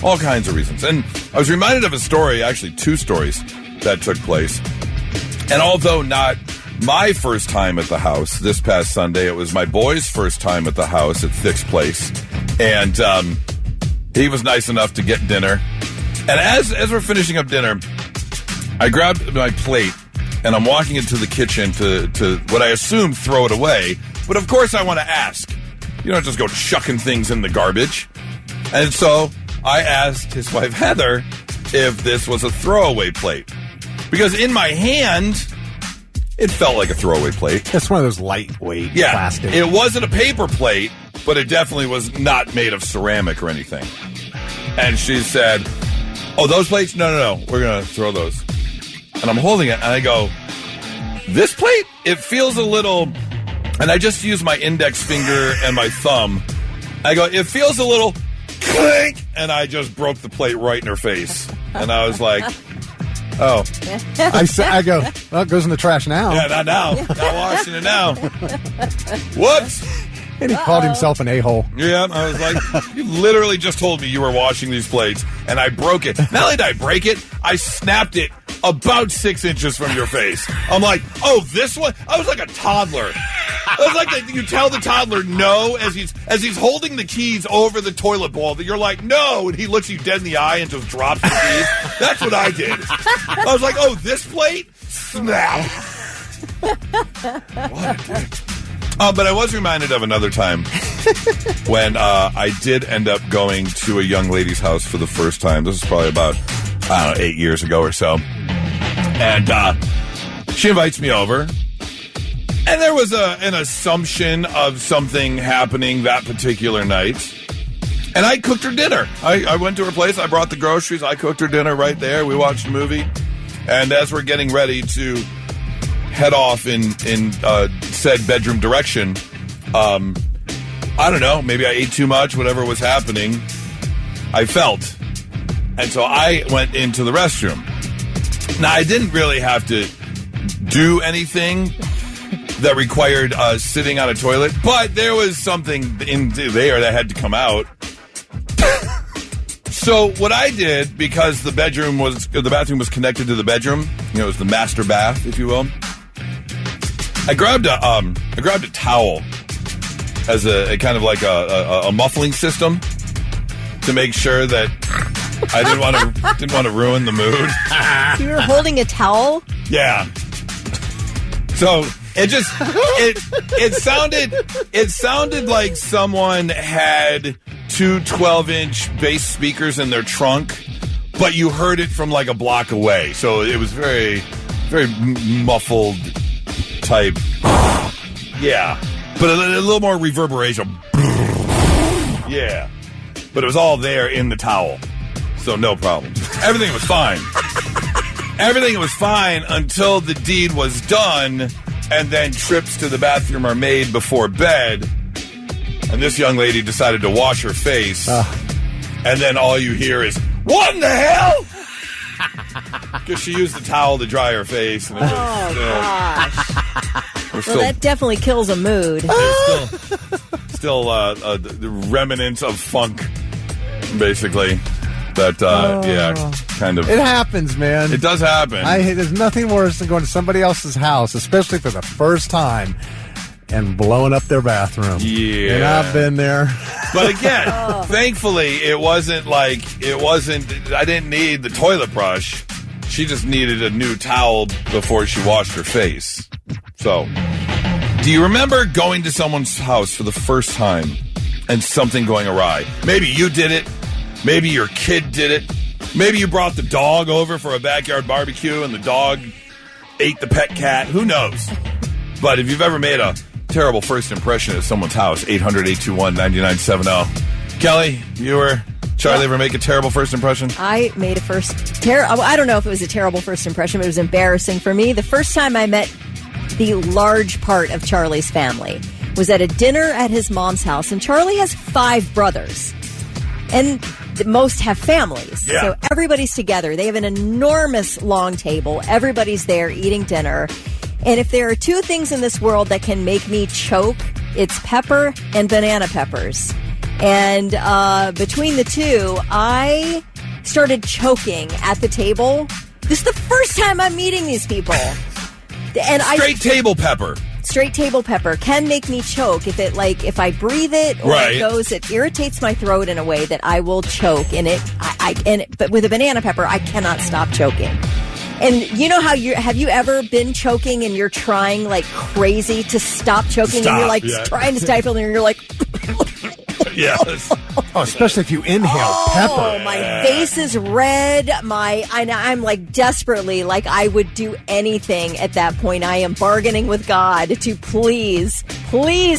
A: All kinds of reasons. And I was reminded of a story, actually 2 stories that took place. And although not my first time at the house this past Sunday, it was my boy's first time at the house at Thick's place. And he was nice enough to get dinner. And as we're finishing up dinner, I grabbed my plate and I'm walking into the kitchen to what I assume throw it away. But of course I want to ask. You don't just go chucking things in the garbage. And so I asked his wife Heather if this was a throwaway plate. Because in my hand, it felt like a throwaway plate.
C: That's one of those lightweight plastic.
A: It wasn't a paper plate, but it definitely was not made of ceramic or anything. And she said, oh, those plates? No. We're going to throw those. And I'm holding it, and I go, this plate? It feels a little... And I just use my index finger and my thumb. I go, it feels a little clink, and I just broke the plate right in her face. And I was like... Oh.
C: I go, well, it goes in the trash now.
A: Yeah, not now. Not washing it now. Whoops.
C: And he called himself an a-hole.
A: Yeah, I was like, you literally just told me you were washing these plates, and I broke it. Not only did I break it, I snapped it about 6 inches from your face. I'm like, oh, this one? I was like a toddler. It was like you tell the toddler no as he's holding the keys over the toilet bowl. That you're like, no, and he looks you dead in the eye and just drops the keys. That's what I did. I was like, oh, this plate? Snap. What a dick. But I was reminded of another time when I did end up going to a young lady's house for the first time. This is probably about, 8 years ago or so. And she invites me over. And there was an assumption of something happening that particular night. And I cooked her dinner. I went to her place. I brought the groceries. I cooked her dinner right there. We watched a movie. And as we're getting ready to head off in said bedroom direction, I don't know. Maybe I ate too much, whatever was happening. I felt. And so I went into the restroom. Now, I didn't really have to do anything that required sitting on a toilet, but there was something in there that had to come out. So what I did, because the bathroom was connected to the bedroom, it was the master bath, if you will. I grabbed a towel as a kind of like a muffling system to make sure that I didn't want to ruin the mood.
B: So you were holding a towel?
A: Yeah. So it sounded like someone had 2 12-inch bass speakers in their trunk, but you heard it from like a block away. So it was very, very muffled type. Yeah. But a little more reverberation. Yeah. But it was all there in the towel. So no problem. Everything was fine. Everything was fine until the deed was done, and then trips to the bathroom are made before bed, and this young lady decided to wash her face, and then all you hear is, what in the hell? Because she used the towel to dry her face. And it was
B: gosh. Well, that definitely kills a mood.
A: Still the remnants of funk, basically. That, kind of.
C: It happens, man.
A: It does happen.
C: There's nothing worse than going to somebody else's house, especially for the first time, and blowing up their bathroom.
A: Yeah.
C: And I've been there.
A: But again, thankfully, I didn't need the toilet brush. She just needed a new towel before she washed her face. So, do you remember going to someone's house for the first time and something going awry? Maybe you did it. Maybe your kid did it. Maybe you brought the dog over for a backyard barbecue and the dog ate the pet cat. Who knows? But if you've ever made a terrible first impression at someone's house, 800-821-9970. Kelly, you were Charlie ever make a terrible first impression?
B: I made I don't know if it was a terrible first impression, but it was embarrassing for me. The first time I met the large part of Charlie's family was at a dinner at his mom's house, and Charlie has 5 brothers, and most have families.
A: Yeah.
B: So everybody's together. They have an enormous long table. Everybody's there eating dinner. And if there are 2 things in this world that can make me choke, it's pepper and banana peppers. And between the 2, I started choking at the table. This is the first time I'm meeting these people. And
A: Straight table pepper.
B: Straight table pepper can make me choke if I breathe it or it irritates my throat in a way that I will choke. But with a banana pepper, I cannot stop choking. And you know how have you ever been choking and you're trying like crazy to stop choking and you're like trying to stifle and you're like.
A: Yes.
C: Oh, especially if you inhale pepper.
B: Oh, my face is red. I'm like desperately, like I would do anything at that point. I am bargaining with God to please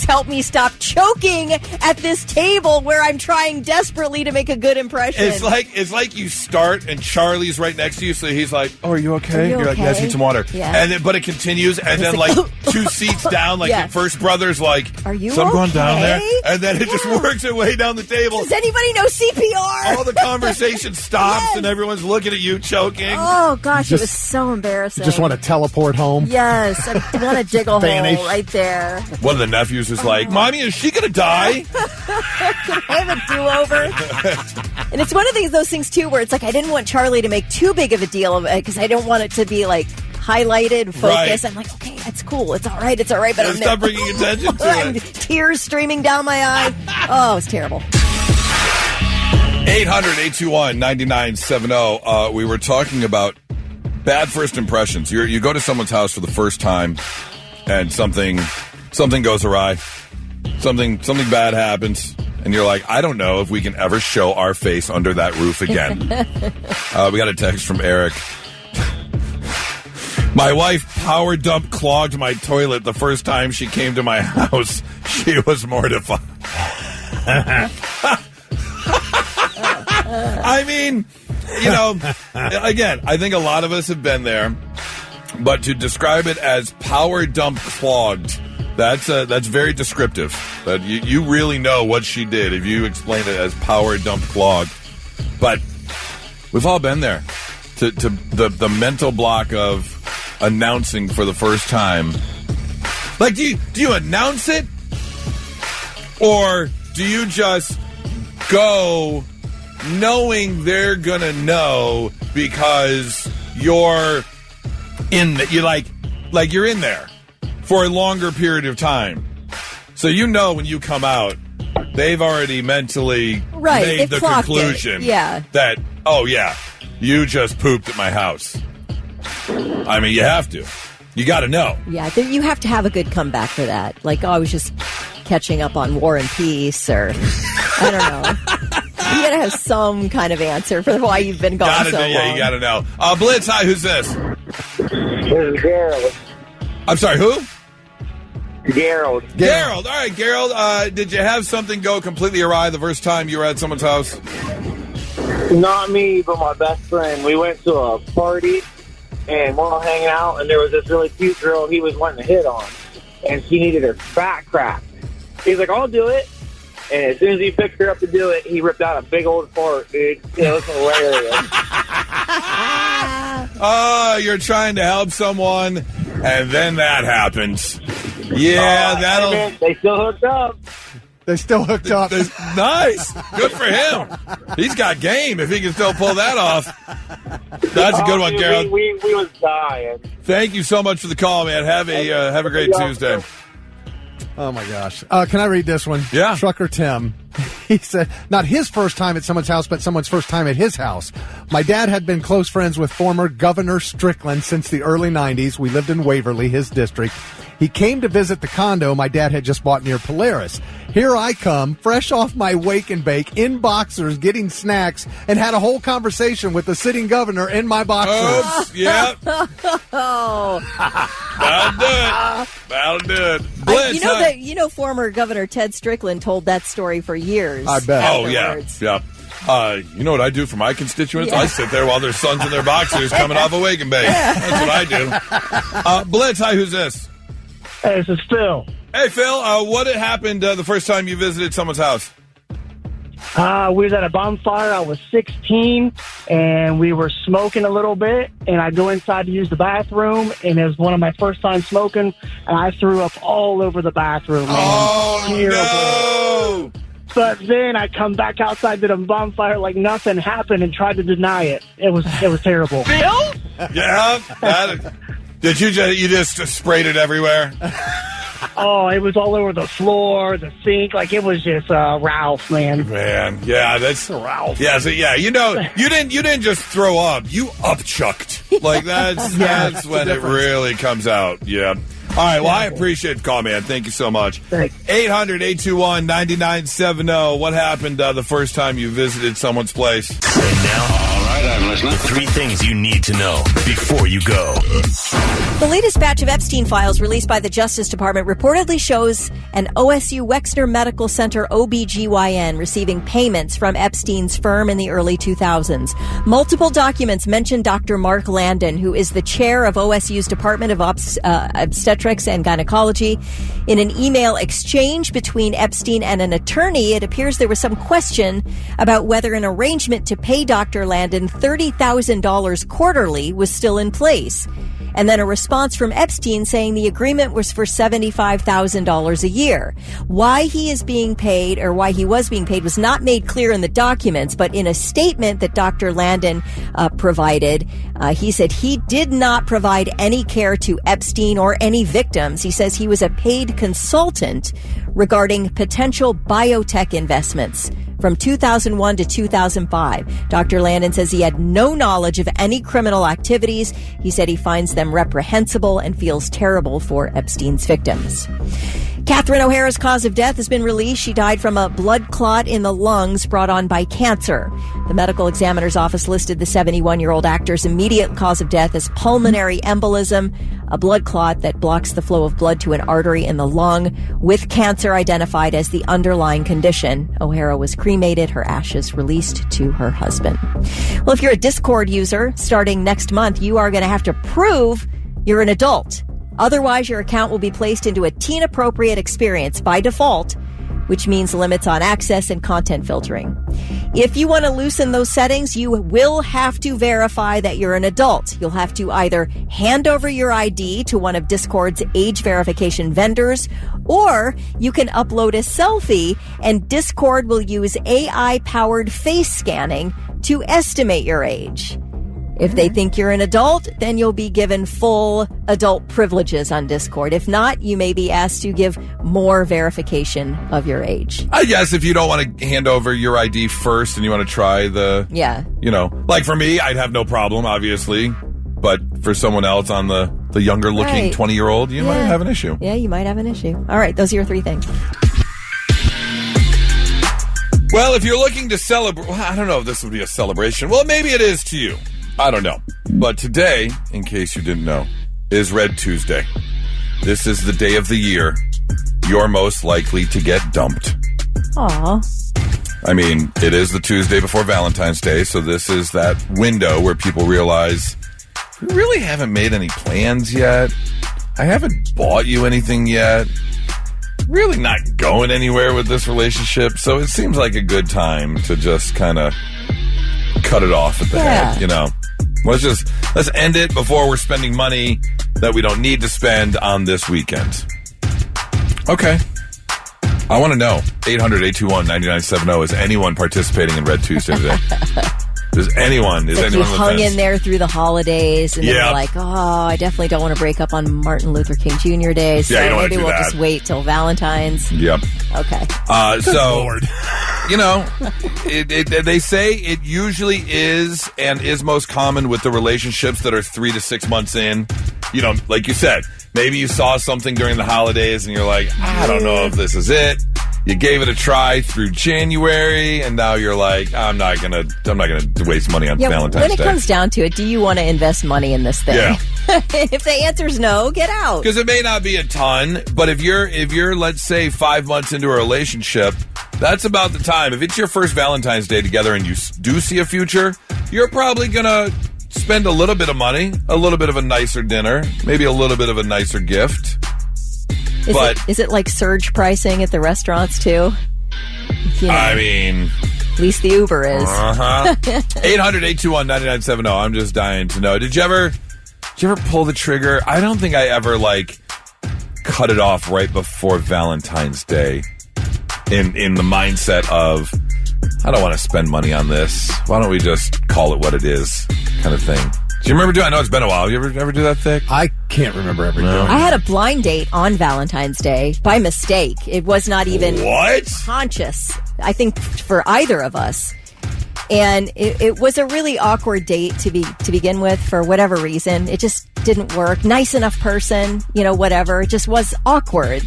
B: help me stop choking at this table where I'm trying desperately to make a good impression.
A: It's like you start and Charlie's right next to you, so he's like, "Oh, are you okay?"
B: You're
A: like, "Yes, need some water."
B: Yeah.
A: And then, but it continues, and then like 2 seats down, like your first brother's like,
B: "Are you
A: so I'm going down there,"
B: okay?
A: and then it just works its way down the table.
B: Does anybody know CPR?
A: All the conversation stops, and everyone's looking at you choking.
B: Oh gosh, it was so embarrassing.
C: Just want to teleport home.
B: Yes, I want to dig a hole right there.
A: One of the nephews is like, "Mommy, is she gonna die?"
B: Can I have a do-over? And it's one of those things too, where it's like I didn't want Charlie to make too big of a deal of it because I don't want it to be like highlighted, focused. Right. I'm like, okay, it's cool, it's all right, but I'm
A: stop bringing attention to it.
B: Tears streaming down my eye. Oh, it's terrible.
A: 800-821-9970. We were talking about bad first impressions. You go to someone's house for the first time, and something goes awry. Something bad happens, and you're like, I don't know if we can ever show our face under that roof again. We got a text from Eric. My wife power dump clogged my toilet the first time she came to my house. She was mortified. I mean, again, I think a lot of us have been there, but to describe it as power dump clogged, that's very descriptive. That you really know what she did if you explain it as power dump clogged. But we've all been there to the mental block of announcing for the first time. Like, do you announce it, or do you just go knowing they're gonna know because you're in you're in there for a longer period of time, so when you come out, they've already mentally made the conclusion that, oh yeah, you just pooped at my house. I mean, you have to. You got to know. Yeah,
B: you have to have a good comeback for that. Like, I was just catching up on War and Peace, or I don't know. You got to have some kind of answer for why you've been gone so long.
A: Yeah, you got to know. Blitz, hi, who's this?
H: This is Gerald.
A: I'm sorry, who?
H: Gerald.
A: All right, Gerald, did you have something go completely awry the first time you were at someone's house?
H: Not me, but my best friend. We went to a party, and we're all hanging out, and there was this really cute girl he was wanting to hit on, and she needed her fat cracked. He's like, I'll do it. And as soon as he picked her up to do it, he ripped out a big old fart, dude. It was hilarious.
A: Oh, you're trying to help someone, and then that happens. Yeah,
H: They still hooked up.
A: Nice. Good for him. He's got game if he can still pull that off. That's a good one, Gerald.
H: We was dying.
A: Thank you so much for the call, man. Have a great Tuesday.
C: Oh, my gosh. Can I read this one?
A: Yeah.
C: Trucker Tim. He said, not his first time at someone's house, but someone's first time at his house. My dad had been close friends with former Governor Strickland since the early 90s. We lived in Waverly, his district. He came to visit the condo my dad had just bought near Polaris. Here I come, fresh off my wake and bake, in boxers, getting snacks, and had a whole conversation with the sitting governor in my boxers.
A: Oops, yep.
B: Oh.
A: That'll do it.
B: Former Governor Ted Strickland told that story for years.
C: I bet.
A: Afterwards. Oh, yeah. You know what I do for my constituents? I sit there while their son's in their boxers coming off a wake and bake. That's what I do. Blitz, hi, who's this?
I: Hey, this is Phil.
A: Hey, Phil, what had happened the first time you visited someone's house?
I: We was at a bonfire. I was 16, and we were smoking a little bit, and I go inside to use the bathroom, and it was one of my first time smoking, and I threw up all over the bathroom.
A: Oh, no!
I: But then I come back outside to the bonfire like nothing happened and tried to deny it. It was terrible.
A: Phil? Yeah. Did you just sprayed it everywhere?
I: Oh, it was all over the floor, the sink. Like, it was just Ralph, man.
A: Man, yeah, that's Ralph. Yeah, so you didn't just throw up. You upchucked. Like, that's when it really comes out. Yeah. All right, well, I appreciate the call, man. Thank you so much. 800-821-9970. What happened the first time you visited someone's place?
F: And now, all right, I'm listening. The 3 things you need to know before you go.
B: The latest batch of Epstein files released by the Justice Department reportedly shows an OSU Wexner Medical Center OBGYN receiving payments from Epstein's firm in the early 2000s. Multiple documents mention Dr. Mark Landon, who is the chair of OSU's Department of Obstetrics and Gynecology. In an email exchange between Epstein and an attorney, it appears there was some question about whether an arrangement to pay Dr. Landon $30,000 quarterly was still in place. And then a response from Epstein saying the agreement was for $75,000 a year. Why he is being paid, or why he was being paid, was not made clear in the documents, but in a statement that Dr. Landon provided, he said he did not provide any care to Epstein or any victims. He says he was a paid consultant regarding potential biotech investments from 2001 to 2005. Dr. Landon says he had no knowledge of any criminal activities. He said he finds them reprehensible and feels terrible for Epstein's victims. Catherine O'Hara's cause of death has been released. She died from a blood clot in the lungs brought on by cancer. The medical examiner's office listed the 71-year-old actor's immediate cause of death as pulmonary embolism, a blood clot that blocks the flow of blood to an artery in the lung, with cancer identified as the underlying condition. O'Hara was cremated, her ashes released to her husband. Well, if you're a Discord user, starting next month, you are going to have to prove you're an adult. Otherwise, your account will be placed into a teen-appropriate experience by default, which means limits on access and content filtering. If you want to loosen those settings, you will have to verify that you're an adult. You'll have to either hand over your ID to one of Discord's age verification vendors, or you can upload a selfie, and Discord will use AI-powered face scanning to estimate your age. If they think you're an adult, then you'll be given full adult privileges on Discord. If not, you may be asked to give more verification of your age.
A: I guess if you don't want to hand over your ID first and you want to try the...
B: Yeah.
A: You know, like for me, I'd have no problem, obviously. But for someone else on the younger-looking 20-year-old, you might have an issue.
B: Yeah, you might have an issue. All right, those are your 3 things.
A: Well, if you're looking to celebrate... Well, I don't know if this would be a celebration. Well, maybe it is to you. I don't know. But today, in case you didn't know, is Red Tuesday. This is the day of the year you're most likely to get dumped.
B: Aw.
A: I mean, it is the Tuesday before Valentine's Day, so this is that window where people realize, we really haven't made any plans yet. I haven't bought you anything yet. Really not going anywhere with this relationship, so it seems like a good time to just kind of cut it off at the head, you know. Let's end it before we're spending money that we don't need to spend on this weekend. Okay. I want to know. 800-821-9970. Is anyone participating in Red Tuesday today? Is anyone? Is anyone
B: you hung in there through the holidays and you're like, oh, I definitely don't want to break up on Martin Luther King Jr. Day, so maybe we'll just wait till Valentine's.
A: Yep.
B: Okay.
A: So, Lord. You know, they say it usually is and is most common with the relationships that are 3 to 6 months in. You know, like you said, maybe you saw something during the holidays and you're like, I don't know if this is it. You gave it a try through January, and now you're like, I'm not gonna waste money on Valentine's Day.
B: When it comes down to it, do you want to invest money in this thing?
A: Yeah.
B: If the answer is no, get out.
A: Because it may not be a ton, but if you're let's say 5 months into a relationship, That's about the time. If it's your first Valentine's Day together and you do see a future, you're probably going to spend a little bit of money, a little bit of a nicer dinner, maybe a little bit of a nicer gift.
B: Is it like surge pricing at the restaurants too? You know,
A: I mean,
B: at least the Uber is.
A: 800-821-9970. I'm just dying to know. Did you ever pull the trigger? I don't think I ever cut it off right before Valentine's Day in the mindset of, I don't want to spend money on this. Why don't we just call it what it is kind of thing. Do you remember doing? I know it's been a while. You ever do that thing?
C: I can't remember ever doing.
B: I had a blind date on Valentine's Day by mistake. It was not even conscious, I think, for either of us. And it was a really awkward date to begin with for whatever reason. It just didn't work. Nice enough person, whatever. It just was awkward.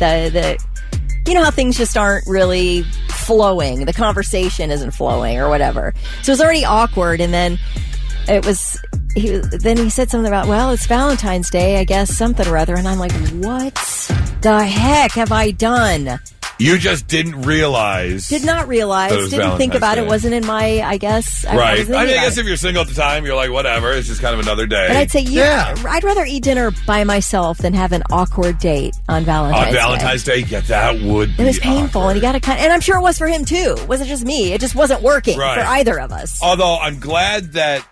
B: You know how things just aren't really flowing. The conversation isn't flowing or whatever. So it was already awkward. And then then he said something about, well, it's Valentine's Day, I guess, something or other. And I'm like, what the heck have I done?
A: You just didn't realize.
B: Did not realize. Didn't think about it. Wasn't in my, I guess.
A: Right. I guess if you're single at the time, you're like, whatever. It's just kind of another day.
B: But I'd say, I'd rather eat dinner by myself than have an awkward date on Valentine's Day.
A: On Valentine's Day? Yeah, that would be
B: It was painful,
A: awkward.
B: And and I'm sure it was for him, too. It wasn't just me. It just wasn't working for either of us.
A: Although, I'm glad that,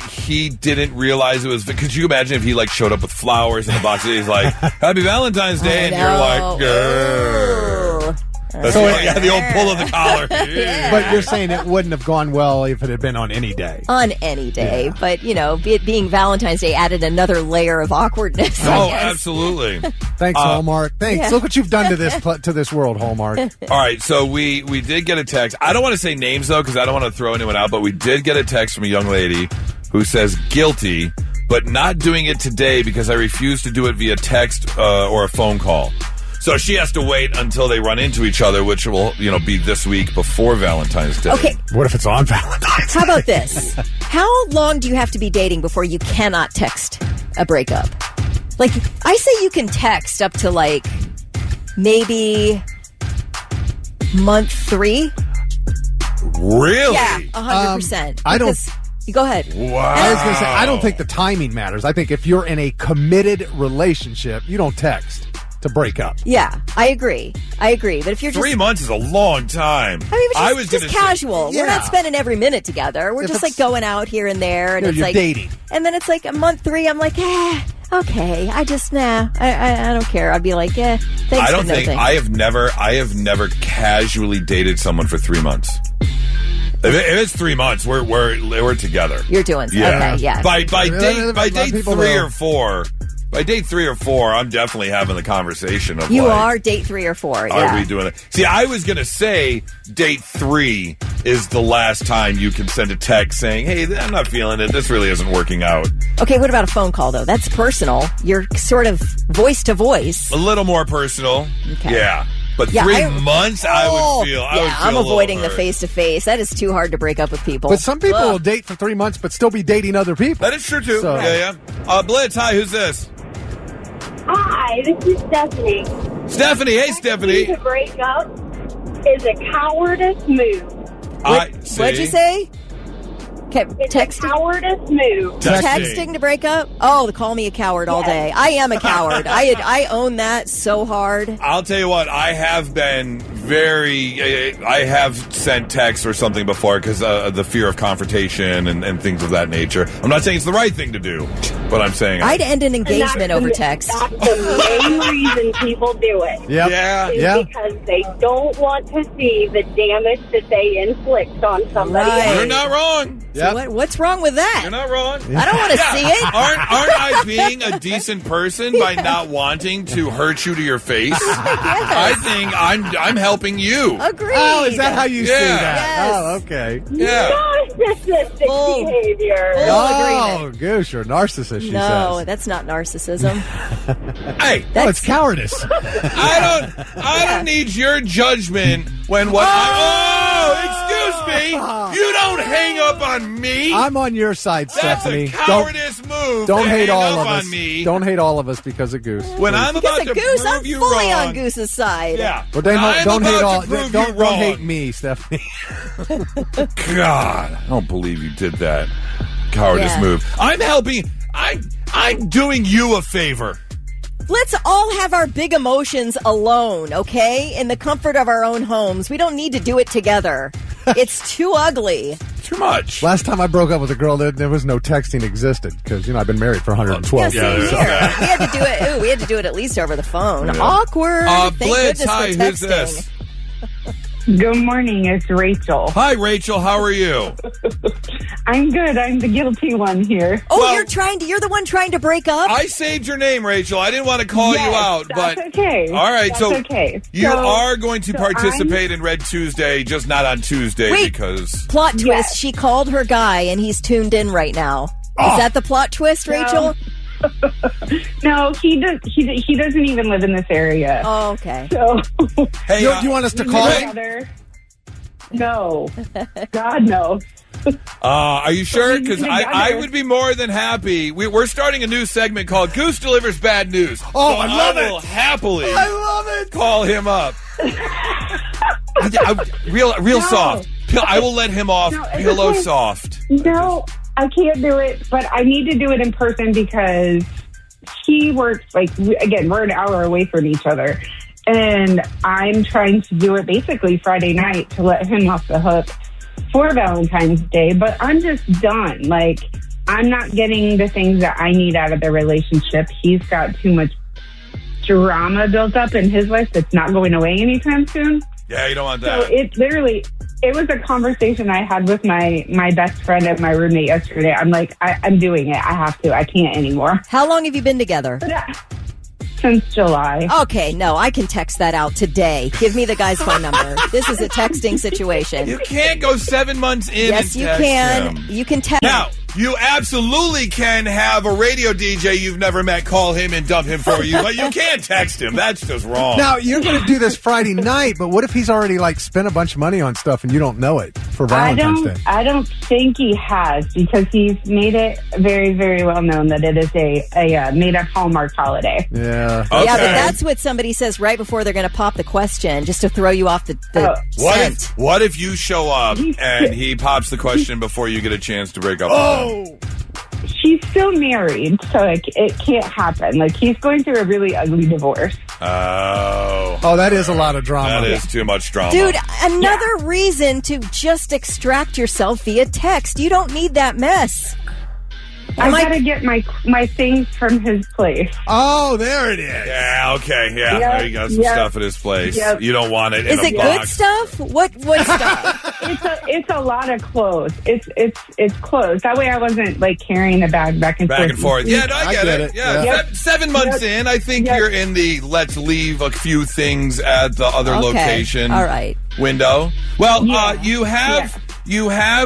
A: he didn't realize it was... Could you imagine if he, showed up with flowers in a box and he's like, Happy Valentine's Day, and you're like, grrr. That's the old pull of the collar.
C: But you're saying it wouldn't have gone well if it had been on any day.
B: On any day. Yeah. But, it being Valentine's Day added another layer of awkwardness.
A: Oh, absolutely.
C: Thanks, Hallmark. Thanks. Yeah. Look what you've done to this world, Hallmark.
A: All right, so we did get a text. I don't want to say names, though, because I don't want to throw anyone out, but we did get a text from a young lady who says guilty, but not doing it today because I refuse to do it via text or a phone call. So she has to wait until they run into each other, which will, be this week before Valentine's Day.
B: Okay.
C: What if it's on Valentine's Day?
B: How about this? How long do you have to be dating before you cannot text a breakup? I say you can text up to, maybe month 3.
A: Really?
B: Yeah, 100%.
C: I don't...
B: Go ahead.
A: Wow.
C: I was going to say, I don't think the timing matters. I think if you're in a committed relationship, you don't text to break up.
B: Yeah, I agree. But if you're
A: 3 months is a long time.
B: I was just casual. We're not spending every minute together. We're just going out here and there. And
C: you're dating.
B: And then it's a month 3, I'm like, okay. I just, I don't care. I'd be like, thanks.
A: I don't think, I have never casually dated someone for 3 months. If it's 3 months, we're together.
B: You're doing so. Okay, yeah.
A: By date 3 or 4. By date 3 or 4, I'm definitely having the conversation of
B: you are date 3 or 4. Yeah.
A: Are we doing it? See, I was gonna say date 3 is the last time you can send a text saying, "Hey, I'm not feeling it. This really isn't working out."
B: Okay, what about a phone call though? That's personal. You're sort of voice to voice.
A: A little more personal.
B: Okay.
A: Yeah. But 3 months, I would feel.
B: I'm avoiding the face-to-face. That is too hard to break up with people.
C: But some people will date for 3 months, but still be dating other people.
A: That is true too. So. Yeah.
J: Blitz, hi. Who's this?
K: Hi, this is Stephanie.
A: Stephanie, hey, Stephanie.
K: To break up is a cowardice move.
B: What'd you say?
K: It's a cowardice move.
B: Texting to break up? Oh, call me a coward all day. I am a coward. I own that so hard.
A: I'll tell you what, I have been I have sent texts or something before because the fear of confrontation and things of that nature. I'm not saying it's the right thing to do, but I'm saying
B: I'd end an engagement over text.
K: That's the main reason people do it.
A: Yep.
K: Yeah. Because they don't want to see the damage that they inflict on somebody else.
A: You're not wrong.
B: So what's wrong with that?
A: You're not wrong.
B: I don't want to see it.
A: Aren't I being a decent person by not wanting to hurt you to your face?
B: Yes.
A: I think I'm helping you.
B: Agreed.
C: Oh, is that how you see that?
B: Yes.
C: Oh, okay.
A: Yeah.
K: Narcissistic behavior.
C: Oh, gosh, you're a narcissist, she says.
B: No, that's not narcissism.
A: Hey,
C: it's cowardice.
A: I don't need your judgment when what excuse me. You don't hang up on me.
C: I'm on your side,
A: That's
C: Stephanie.
A: a cowardice move.
C: Don't
A: to
C: hate
A: hang
C: all
A: up
C: of us.
A: on me.
C: Don't hate all of us because of Goose.
A: When I'm about to
B: Goose,
A: prove
B: I'm
A: you
B: fully
A: wrong.
B: on Goose's side.
A: Yeah.
C: Well, don't hate all. Don't
A: wrong.
C: hate me, Stephanie.
A: God, I don't believe you did that. Cowardice move. I'm helping. I'm doing you a favor.
B: Let's all have our big emotions alone, okay? In the comfort of our own homes. We don't need to do it together. It's too ugly.
A: Too much.
C: Last time I broke up with a girl, there was no texting existed because I've been married for 112 years.
B: We had to do it. Ooh, we had to do it at least over the phone. Yeah. Awkward. Thank
A: Blitz,
B: goodness
A: hi,
B: for texting.
A: who's this?
L: Good morning, it's Rachel.
A: Hi, Rachel. How are you?
L: I'm good. I'm the guilty one here.
B: Oh, well, you're the one trying to break up?
A: I saved your name, Rachel. I didn't want to call you out,
L: that's
A: but
L: okay.
A: All right,
L: that's okay.
A: You are going to participate in Red Tuesday, just not on Tuesday because
B: plot twist. She called her guy, and he's tuned in right now. Is that the plot twist, Rachel?
L: No, he doesn't even live in this area.
B: Oh, okay.
L: So,
C: hey, do you want us to call him?
L: No, God no.
A: Are you sure? Because I would be more than happy. We're starting a new segment called Goose Delivers Bad News.
C: Oh,
A: so
C: I love it.
A: I will happily
C: it.
A: Call him up. Real soft. I will let him off pillow soft.
L: No, I can't do it, but I need to do it in person because he works, again, we're an hour away from each other. And I'm trying to do it basically Friday night to let him off the hook for Valentine's Day. But I'm just done. I'm not getting the things that I need out of the relationship. He's got too much drama built up in his life that's not going away anytime soon.
A: Yeah, you don't want that.
L: So it was a conversation I had with my best friend and my roommate yesterday. I'm like, I'm doing it. I have to. I can't anymore.
B: How long have you been together?
L: Since July.
B: Okay, no, I can text that out today. Give me the guy's phone number. This is a texting situation.
A: You can't go 7 months in
B: Yes,
A: and
B: you
A: text
B: can.
A: him.
B: You can text.
A: Now, you absolutely can have a radio DJ you've never met call him and dump him for you, but you can't text him. That's just wrong.
C: Now, you're going to do this Friday night, but what if he's already spent a bunch of money on stuff and you don't know it for Valentine's Day?
L: I don't think he has because he's made it very, very well known that it is a made-up Hallmark holiday.
C: Yeah.
A: Okay.
B: Yeah, but that's what somebody says right before they're going to pop the question, just to throw you off the scent.
A: What if you show up and he pops the question before you get a chance to break up with him?
L: She's still married, so it can't happen. He's going through a really ugly divorce.
A: Oh,
C: that is a lot of drama.
A: That is too much drama.
B: Dude, another reason to just extract yourself via text. You don't need that mess.
L: I gotta get my things from his place.
C: Oh, there it is.
A: Yeah, okay, yeah.
L: Yep,
A: There you go. Some stuff at his place.
L: Yep.
A: You don't want it in
B: Is
A: a
B: it
A: box.
B: good stuff? What stuff?
L: It's a lot of clothes. It's clothes. That way I wasn't carrying the bag back and forth.
A: Yeah, no, I get it. Yeah,
L: Yep.
A: 7 months in, I think you're in the let's leave a few things at the other location.
B: All right.
A: Window. Well, you have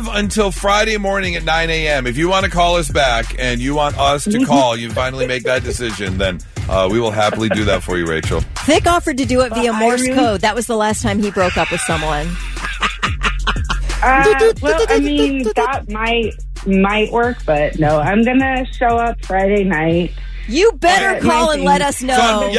A: until Friday morning at 9 a.m. If you want to call us back and you want us to call, you finally make that decision, then we will happily do that for you, Rachel.
B: Vic offered to do it via Morse code. That was the last time he broke up with someone.
L: That might work, but no, I'm going to show up Friday night.
B: You better call and let us know.
A: So,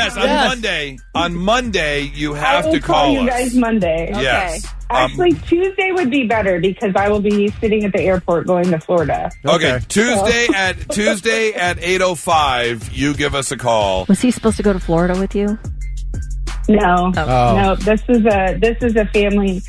A: on Monday, you have to call
L: call you
A: us.
L: guys Monday.
A: Yes.
B: Okay.
L: Actually, Tuesday would be better because I will be sitting at the airport going to Florida.
A: Okay. Tuesday at 8:05, you give us a call.
B: Was he supposed to go to Florida with you?
L: No,
C: Oh.
L: no. This is a family.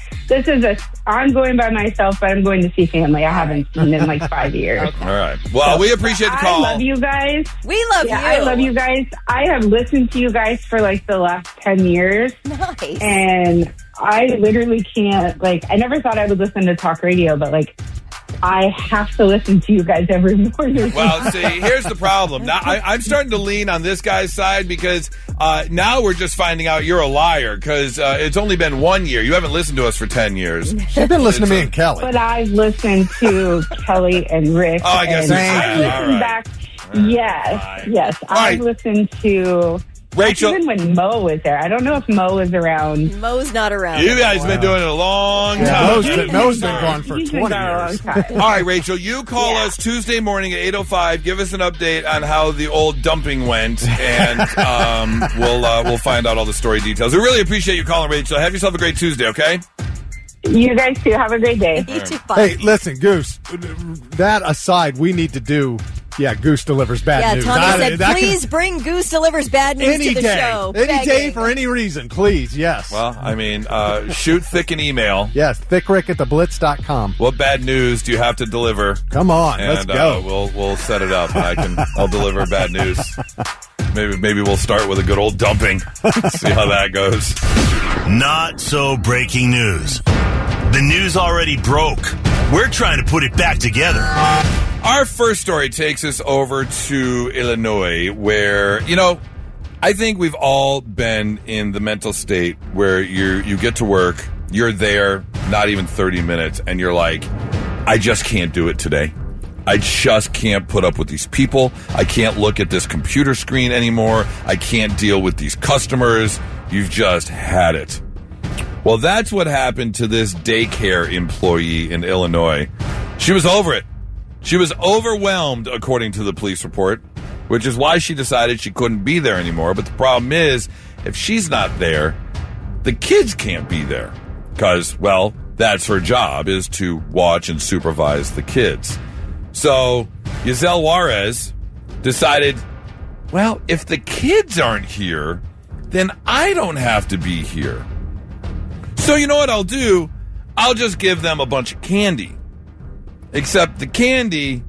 L: I'm going by myself, but I'm going to see family I haven't seen in 5 years.
A: All right. Well, we appreciate the call.
L: I love you guys.
B: We love you.
L: I love you guys. I have listened to you guys for the last 10 years.
B: Nice.
L: And I literally can't, I never thought I would listen to talk radio, but I have to listen to you guys every morning.
A: Well, see, here's the problem. Now, I'm starting to lean on this guy's side because now we're just finding out you're a liar because it's only been 1 year. You haven't listened to us for 10 years.
C: She's been listening to me and Kelly.
L: But I've listened to Kelly and Rick.
A: Oh, I guess
L: and
A: you have.
L: I've listened
A: All right.
L: back.
A: Right.
L: Yes.
A: All
L: I've
A: right.
L: listened to
A: Rachel.
L: Even when Mo was there. I don't know if Mo is around.
B: Mo's not around.
A: You guys been doing it a long time.
C: Mo's been gone for 20 years.
A: All right, Rachel, you call us Tuesday morning at 8:05. Give us an update on how the old dumping went, and we'll find out all the story details. We really appreciate you calling, Rachel. Have yourself a great Tuesday, okay?
L: You guys too. Have a great day.
B: You too. Bye.
C: Hey, listen, Goose, that aside, we need to do, Goose delivers bad news.
B: Tommy said, please bring Goose delivers bad news to the show.
C: Any day for any reason, please, yes.
A: Well, I mean, shoot thick an email.
C: Yes, thickrick@theblitz.com.
A: What bad news do you have to deliver?
C: Come on, let's go.
A: We'll set it up, and I'll deliver bad news. Maybe we'll start with a good old dumping. See how that goes.
F: Not so breaking news. The news already broke. We're trying to put it back together.
A: Our first story takes us over to Illinois, where, I think we've all been in the mental state where you get to work, you're there, not even 30 minutes, and you're like, I just can't do it today. I just can't put up with these people. I can't look at this computer screen anymore. I can't deal with these customers. You've just had it. Well, that's what happened to this daycare employee in Illinois. She was over it. She was overwhelmed, according to the police report, which is why she decided she couldn't be there anymore. But the problem is, if she's not there, the kids can't be there. Because, well, that's her job, is to watch and supervise the kids. So, Giselle Juarez decided, well, if the kids aren't here, then I don't have to be here. So you know what I'll do? I'll just give them a bunch of candy. Except the candy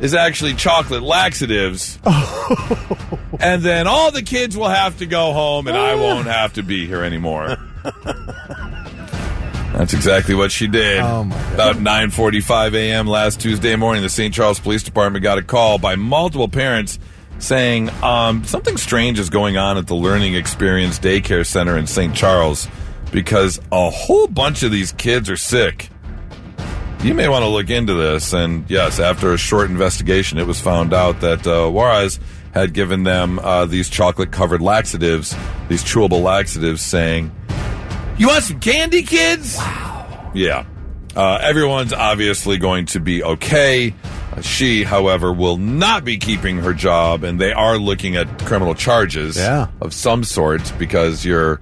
A: is actually chocolate laxatives. And then all the kids will have to go home and I won't have to be here anymore. That's exactly what she did.
C: Oh my God.
A: About 9:45 a.m. last Tuesday morning, the St. Charles Police Department got a call by multiple parents saying something strange is going on at the Learning Experience Daycare Center in St. Charles, because a whole bunch of these kids are sick. You may want to look into this. And yes, after a short investigation, it was found out that Juarez had given them these chocolate-covered laxatives, these chewable laxatives, saying, "You want some candy, kids?" Wow. Yeah. Everyone's obviously going to be okay. She, however, will not be keeping her job, and they are looking at criminal charges of some sort because you're,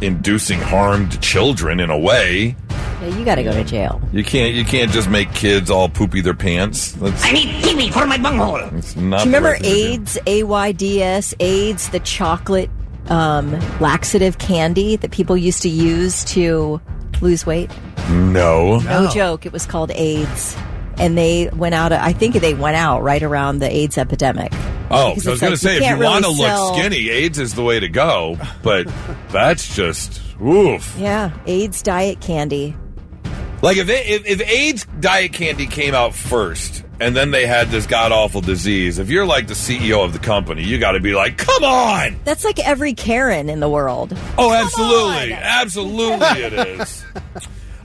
A: inducing harm to children in a way.
B: Yeah, you got to go to jail.
A: You can't just make kids all poopy their pants.
M: I need kiwi for my bunghole.
A: It's not.
B: Do you remember AIDS, AIDS, AIDS, the chocolate laxative candy that people used to use to lose weight?
A: No
B: joke. It was called AIDS. And they went out, I think they went out right around the AIDS epidemic.
A: Oh, so I was going to say, if you want to look skinny, AIDS is the way to go. But that's just, oof.
B: Yeah, AIDS diet candy.
A: Like if AIDS diet candy came out first, and then they had this god-awful disease, if you're like the CEO of the company, you got to be like, come on!
B: That's like every Karen in the world.
A: Oh, absolutely. Absolutely it is.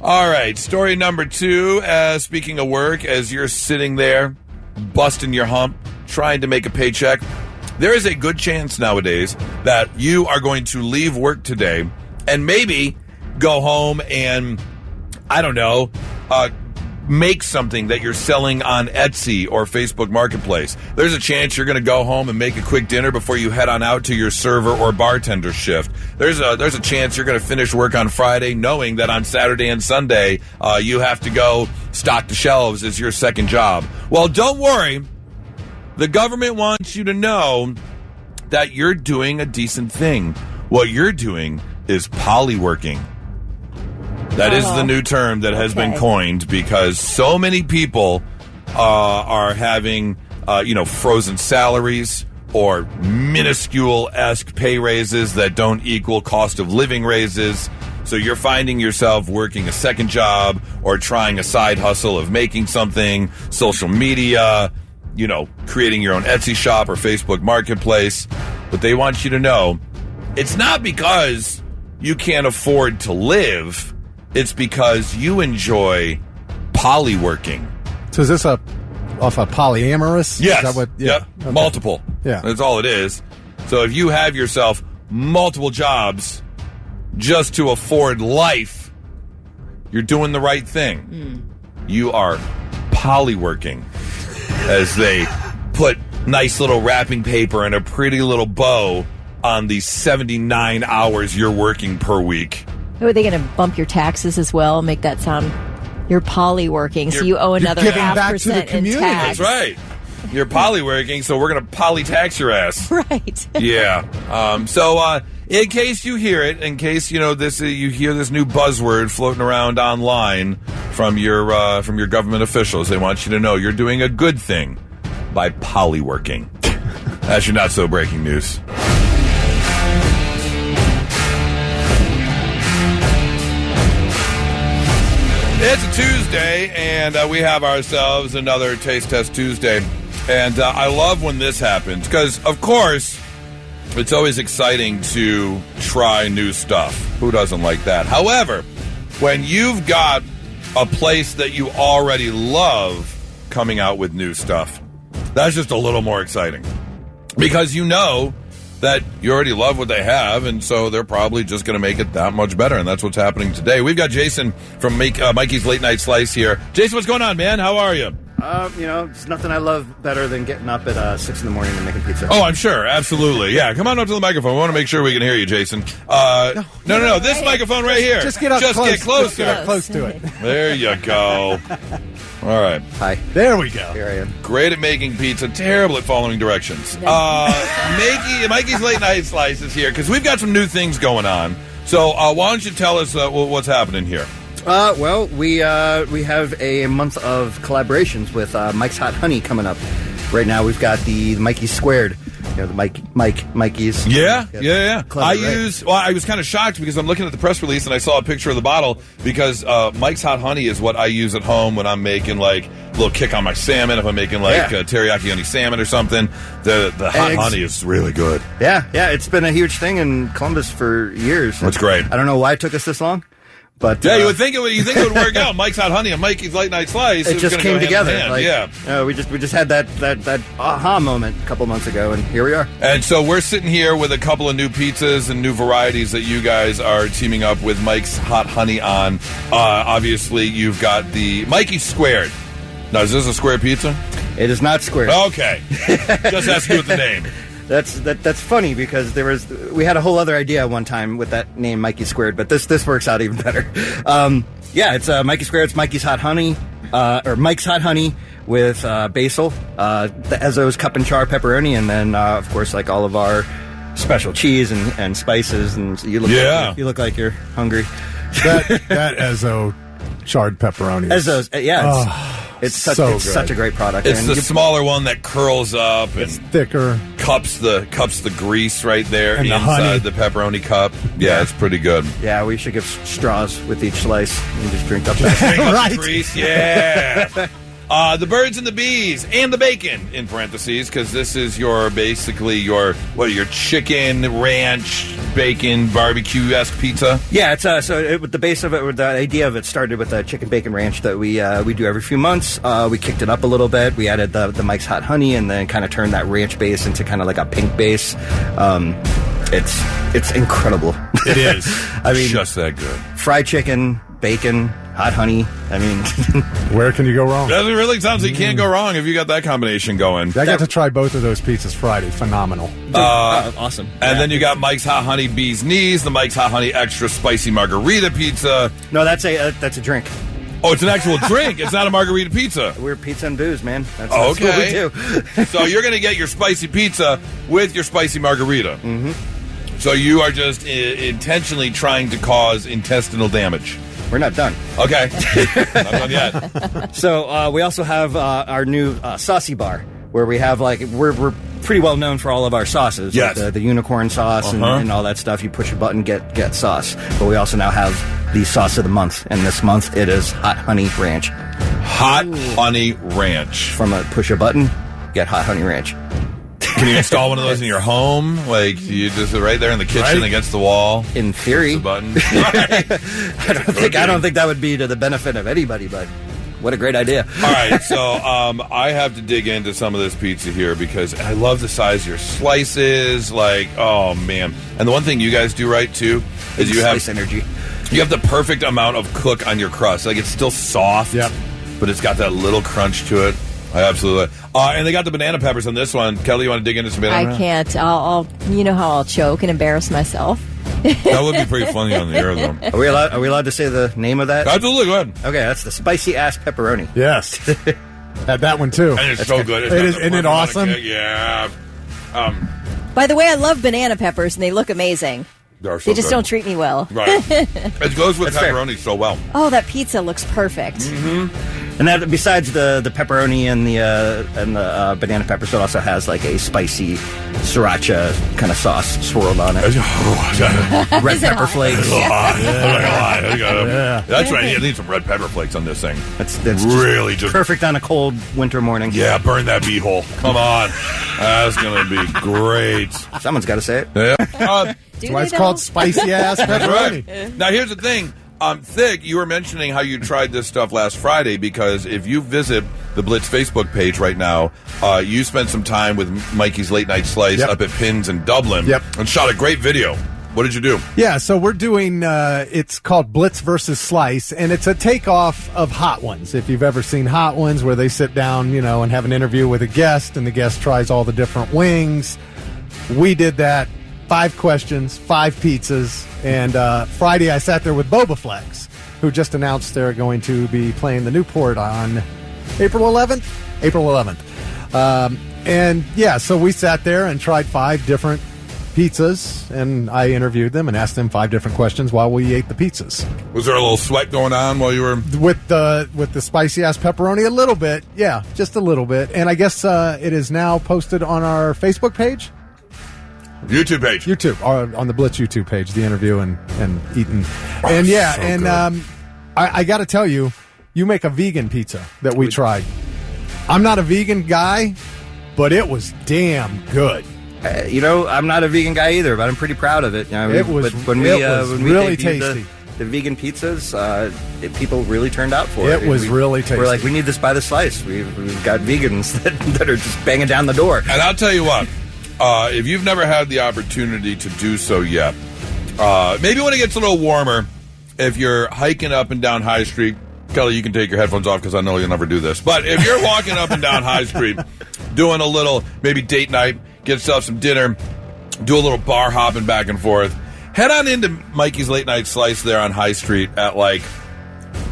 A: All right, story number 2. Speaking of work, as you're sitting there, busting your hump, trying to make a paycheck, there is a good chance nowadays that you are going to leave work today and maybe go home and, I don't know, make something that you're selling on Etsy or Facebook Marketplace. There's a chance you're going to go home and make a quick dinner before you head on out to your server or bartender shift. There's a chance you're going to finish work on Friday knowing that on Saturday and Sunday you have to go stock the shelves as your second job. Well, don't worry. The government wants you to know that you're doing a decent thing. What you're doing is polyworking. That is the new term that has been coined because so many people are having, frozen salaries or minuscule-esque pay raises that don't equal cost of living raises. So you're finding yourself working a second job or trying a side hustle of making something, social media, creating your own Etsy shop or Facebook Marketplace. But they want you to know it's not because you can't afford to live. It's because you enjoy polyworking.
C: So is this off a polyamorous?
A: Yes.
C: Is that what,
A: Yep.
C: Okay.
A: Multiple.
C: Yeah.
A: That's all it is. So So if you have yourself multiple jobs just to afford life, you're doing the right thing. You are polyworking, as they put nice little wrapping paper and a pretty little bow on the 79 hours you're working per week.
B: Are they going to bump your taxes as well? Make that sound... You're polyworking, so you owe another 0.5% in tax.
A: That's right. You're polyworking, so we're going to poly-tax your ass.
B: Right.
A: Yeah. So in case you hear it, in case you hear this new buzzword floating around online from your government officials, they want you to know you're doing a good thing by polyworking. That's your not-so-breaking news. It's a Tuesday, and we have ourselves another Taste Test Tuesday. And I love when this happens, because, of course, it's always exciting to try new stuff. Who doesn't like that? However, when you've got a place that you already love coming out with new stuff, that's just a little more exciting. Because you know that you already love what they have, and so they're probably just going to make it that much better, and that's what's happening today. We've got Jason from Mikey's Late Night Slice here. Jason, what's going on, man? How are you?
N: There's nothing I love better than getting up at 6 in the morning and making pizza.
A: Oh, I'm sure. Absolutely. Yeah, come on up to the microphone. We want to make sure we can hear you, Jason. No. This microphone right here.
C: Just get up close.
A: Get closer.
C: Just get up close to it.
A: There you go. All right.
N: Hi.
C: There we go.
N: Here I am.
A: Great at making pizza, terrible at following directions. Mikey's Late Night Slice is here because we've got some new things going on. So why don't you tell us what's happening here?
N: We have a month of collaborations with Mike's Hot Honey coming up. Right now we've got the Mikey Squared. The Mikey's.
A: Yeah.
N: Clever,
A: I was kind of shocked because I'm looking at the press release and I saw a picture of the bottle because Mike's Hot Honey is what I use at home when I'm making like a little kick on my salmon. If I'm making teriyaki honey salmon or something, the hot honey is really good.
N: Yeah. It's been a huge thing in Columbus for years.
A: That's great.
N: I don't know why it took us this long. But
A: you would think it would work out. Mike's Hot Honey and Mikey's Late Night Slice.
N: It just came together.
A: We
N: just had that aha moment a couple months ago, and here we are.
A: And so we're sitting here with a couple of new pizzas and new varieties that you guys are teaming up with Mike's Hot Honey on. Obviously, you've got the Mikey Squared. Now, is this a square pizza?
N: It is not square.
A: Okay, just has to do with the name.
N: That's funny because we had a whole other idea one time with that name Mikey Squared, but this works out even better. It's Mikey Squared. It's Mikey's Hot Honey, or Mike's Hot Honey with basil, the Ezzo's Cup and Char pepperoni, and then of course like all of our special cheese and spices. And you look like you're hungry.
C: That Ezzo charred pepperoni.
N: Ezzo's, It's such a great product.
A: It's the smaller one that curls up and
C: thicker,
A: cups the grease right there
C: and
A: inside the pepperoni cup. Yeah, it's pretty good.
N: Yeah, we should give straws with each slice and just drink up
A: the grease. Yeah. The birds and the bees and the bacon in parentheses because this is your chicken ranch bacon barbecue-esque pizza.
N: Yeah, it's with the base of it, the idea of it started with a chicken bacon ranch that we do every few months. We kicked it up a little bit. We added the Mike's Hot Honey and then kind of turned that ranch base into kind of like a pink base. It's incredible.
A: It is. I mean, just that good.
N: Fried chicken, bacon, hot honey. I mean,
C: where can you go wrong?
A: That really sounds like you can't go wrong if you got that combination going.
C: I got to try both of those pizzas Friday. Phenomenal.
N: Awesome.
A: And then you got Mike's Hot Honey Bee's Knees, the Mike's Hot Honey Extra Spicy Margarita Pizza.
N: No, that's a drink.
A: Oh, it's an actual drink. It's not a margarita pizza.
N: We're pizza and booze, man. That's
A: okay.
N: What we do.
A: So you're going to get your spicy pizza with your spicy margarita.
N: Mm-hmm.
A: So you are just intentionally trying to cause intestinal damage.
N: We're not done.
A: Okay. Not done yet.
N: So we also have our new saucy bar, where we have we're pretty well known for all of our sauces.
A: Yes.
N: Like the unicorn sauce and all that stuff. You push a button, get sauce. But we also now have the sauce of the month, and this month it is Hot Honey Ranch.
A: Hot Honey Ranch.
N: From a push a button, get Hot Honey Ranch.
A: Can you install one of those in your home? Like, you just right there in the kitchen against the wall?
N: In theory.
A: Push the button.
N: I don't think that would be to the benefit of anybody, but... What a great idea.
A: All right, so I have to dig into some of this pizza here because I love the size of your slices. Like, oh, man. And the one thing you guys do right, too, is you have
N: energy.
A: You have the perfect amount of cook on your crust. Like, it's still soft, but it's got that little crunch to it. I absolutely. And they got the banana peppers on this one. Kelly, you want to dig into some banana?
B: I can't. I'll you know how I'll choke and embarrass myself.
A: That would be pretty funny on the air, though.
N: Are we allowed to say the name of that?
A: Absolutely, go ahead.
N: Okay, that's the spicy ass pepperoni.
C: Yes. Had that one, too.
A: And it's so good.
C: Isn't it awesome?
A: Yeah.
B: By the way, I love banana peppers, and they look amazing.
A: They
B: just don't treat me well.
A: Right. It goes with pepperoni so well.
B: Oh, that pizza looks perfect.
A: Mm-hmm.
N: And that, besides the pepperoni and the banana peppers, it also has like a spicy sriracha kind of sauce swirled on it. Red pepper flakes.
A: That's right. I need some red pepper flakes on this thing.
N: That's
A: really just
N: perfect on a cold winter morning.
A: Yeah, burn that beehole. Come on. That's going to be great.
N: Someone's got to say it.
A: Yeah.
C: That's why it's called spicy ass pepperoni.
A: Right. Now, here's the thing. Thick, you were mentioning how you tried this stuff last Friday because if you visit the Blitz Facebook page right now, you spent some time with Mikey's Late Night Slice up at Pins in Dublin and shot a great video. What did you do?
C: Yeah, so we're doing, it's called Blitz versus Slice, and it's a takeoff of Hot Ones. If you've ever seen Hot Ones, where they sit down, and have an interview with a guest, and the guest tries all the different wings. We did that. 5 questions, 5 pizzas, and Friday I sat there with Boba Flex, who just announced they're going to be playing the Newport on April 11th. And yeah, so we sat there and tried 5 different pizzas, and I interviewed them and asked them 5 different questions while we ate the pizzas.
A: Was there a little sweat going on while you were
C: with the spicy ass pepperoni? A little bit, yeah, just a little bit. And I guess it is now posted on our Facebook page.
A: YouTube page.
C: On the Blitz YouTube page, the interview and eating. And yeah, so I got to tell you, you make a vegan pizza that we tried. I'm not a vegan guy, but it was damn good.
N: I'm not a vegan guy either, but I'm pretty proud of it.
C: It was really tasty.
N: The vegan pizzas, people really turned out for it.
C: It was really tasty.
N: We're like, we need this by the slice. We've got vegans that are just banging down the door.
A: And I'll tell you what. If you've never had the opportunity to do so yet, maybe when it gets a little warmer, if you're hiking up and down High Street, Kelly, you can take your headphones off because I know you'll never do this. But if you're walking up and down High Street, doing a little maybe date night, get yourself some dinner, do a little bar hopping back and forth, head on into Mikey's Late Night Slice there on High Street at like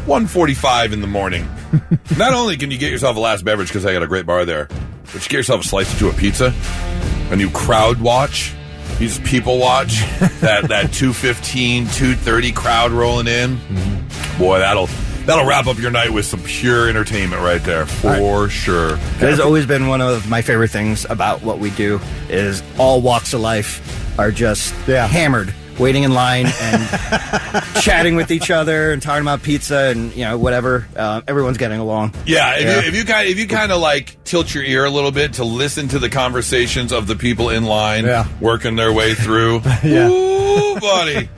A: 1:45 in the morning. Not only can you get yourself a last beverage because I got a great bar there, but you get yourself a slice to a pizza. And you crowd watch, you just people watch that 2:15, 2:30 crowd rolling in. Mm-hmm. Boy, that'll wrap up your night with some pure entertainment right there, for sure.
N: It has always been one of my favorite things about what we do is all walks of life are just hammered, waiting in line and chatting with each other and talking about pizza and whatever. Everyone's getting along.
A: Yeah, if you kind of like tilt your ear a little bit to listen to the conversations of the people in line working their way through. Ooh, buddy,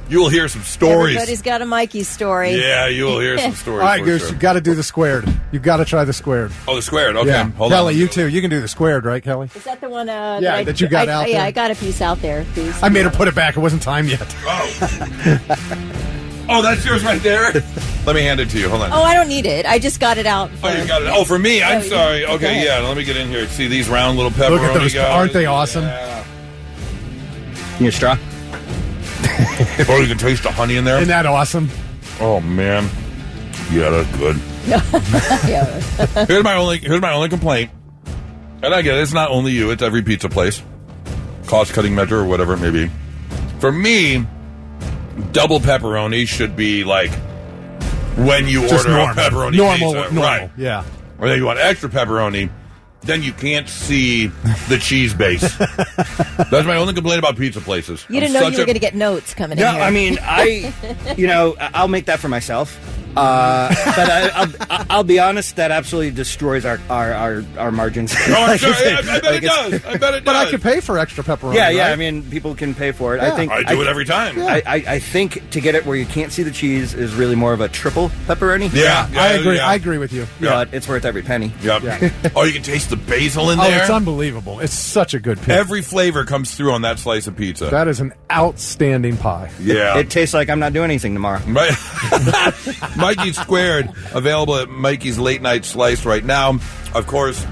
A: you will hear some stories.
B: Everybody's got a Mikey story.
A: Yeah, you will hear some stories.
C: All right, Goose, you got to do the squared. You got to try the squared.
A: Oh, the squared. Okay,
C: yeah.
A: Hold
C: Kelly,
A: on.
C: you too. You can do the squared, right, Kelly?
B: Is that the one?
C: That you got out there.
B: Yeah, I got a piece out there.
C: I made her put it back. It wasn't time yet.
A: Oh, that's yours right there? Let me hand it to you. Hold on.
B: Oh, I don't need it. I just got it out.
A: Oh, you got it. Oh, for me? I'm sorry. Okay, yeah. Let me get in here. See these round little pepperoni
C: Look at those.
A: guys?
C: Aren't they awesome?
A: Yeah.
N: You need a straw?
A: Oh, you can taste the honey in there?
C: Isn't that awesome?
A: Oh, man. Yeah, that's good. Here's my only complaint. And I get it. It's not only you. It's every pizza place. Cost-cutting measure or whatever it may be. For me, double pepperoni should be like when you
C: just
A: order
C: normal.
A: a pepperoni
C: normal,
A: pizza.
C: normal.
A: Right.
C: Yeah.
A: Or then you want extra pepperoni, then you can't see the cheese base. That's my only complaint about pizza places.
B: You didn't know you were going to get notes coming in here.
N: I mean, I'll make that for myself. But I'll be honest, that absolutely destroys our margins.
A: Oh, I'm sure. I bet it does. I bet it does.
C: But I could pay for extra pepperoni.
N: Yeah.
C: Right?
N: I mean, people can pay for it.
C: Yeah.
A: I do it every time.
N: Yeah. I think to get it where you can't see the cheese is really more of a triple pepperoni.
A: Yeah,
C: I agree.
A: yeah.
C: I agree with you.
N: But it's worth every penny.
A: Yep.
C: Yeah.
A: Oh, you can taste the basil in
C: Oh,
A: there.
C: it's unbelievable. It's such a good pick.
A: Every flavor comes through on that slice of pizza.
C: That is an outstanding pie.
A: Yeah.
N: It tastes like I'm not doing anything tomorrow.
A: Right. Mikey's Squared, available at Mikey's Late Night Slice right now. Of course,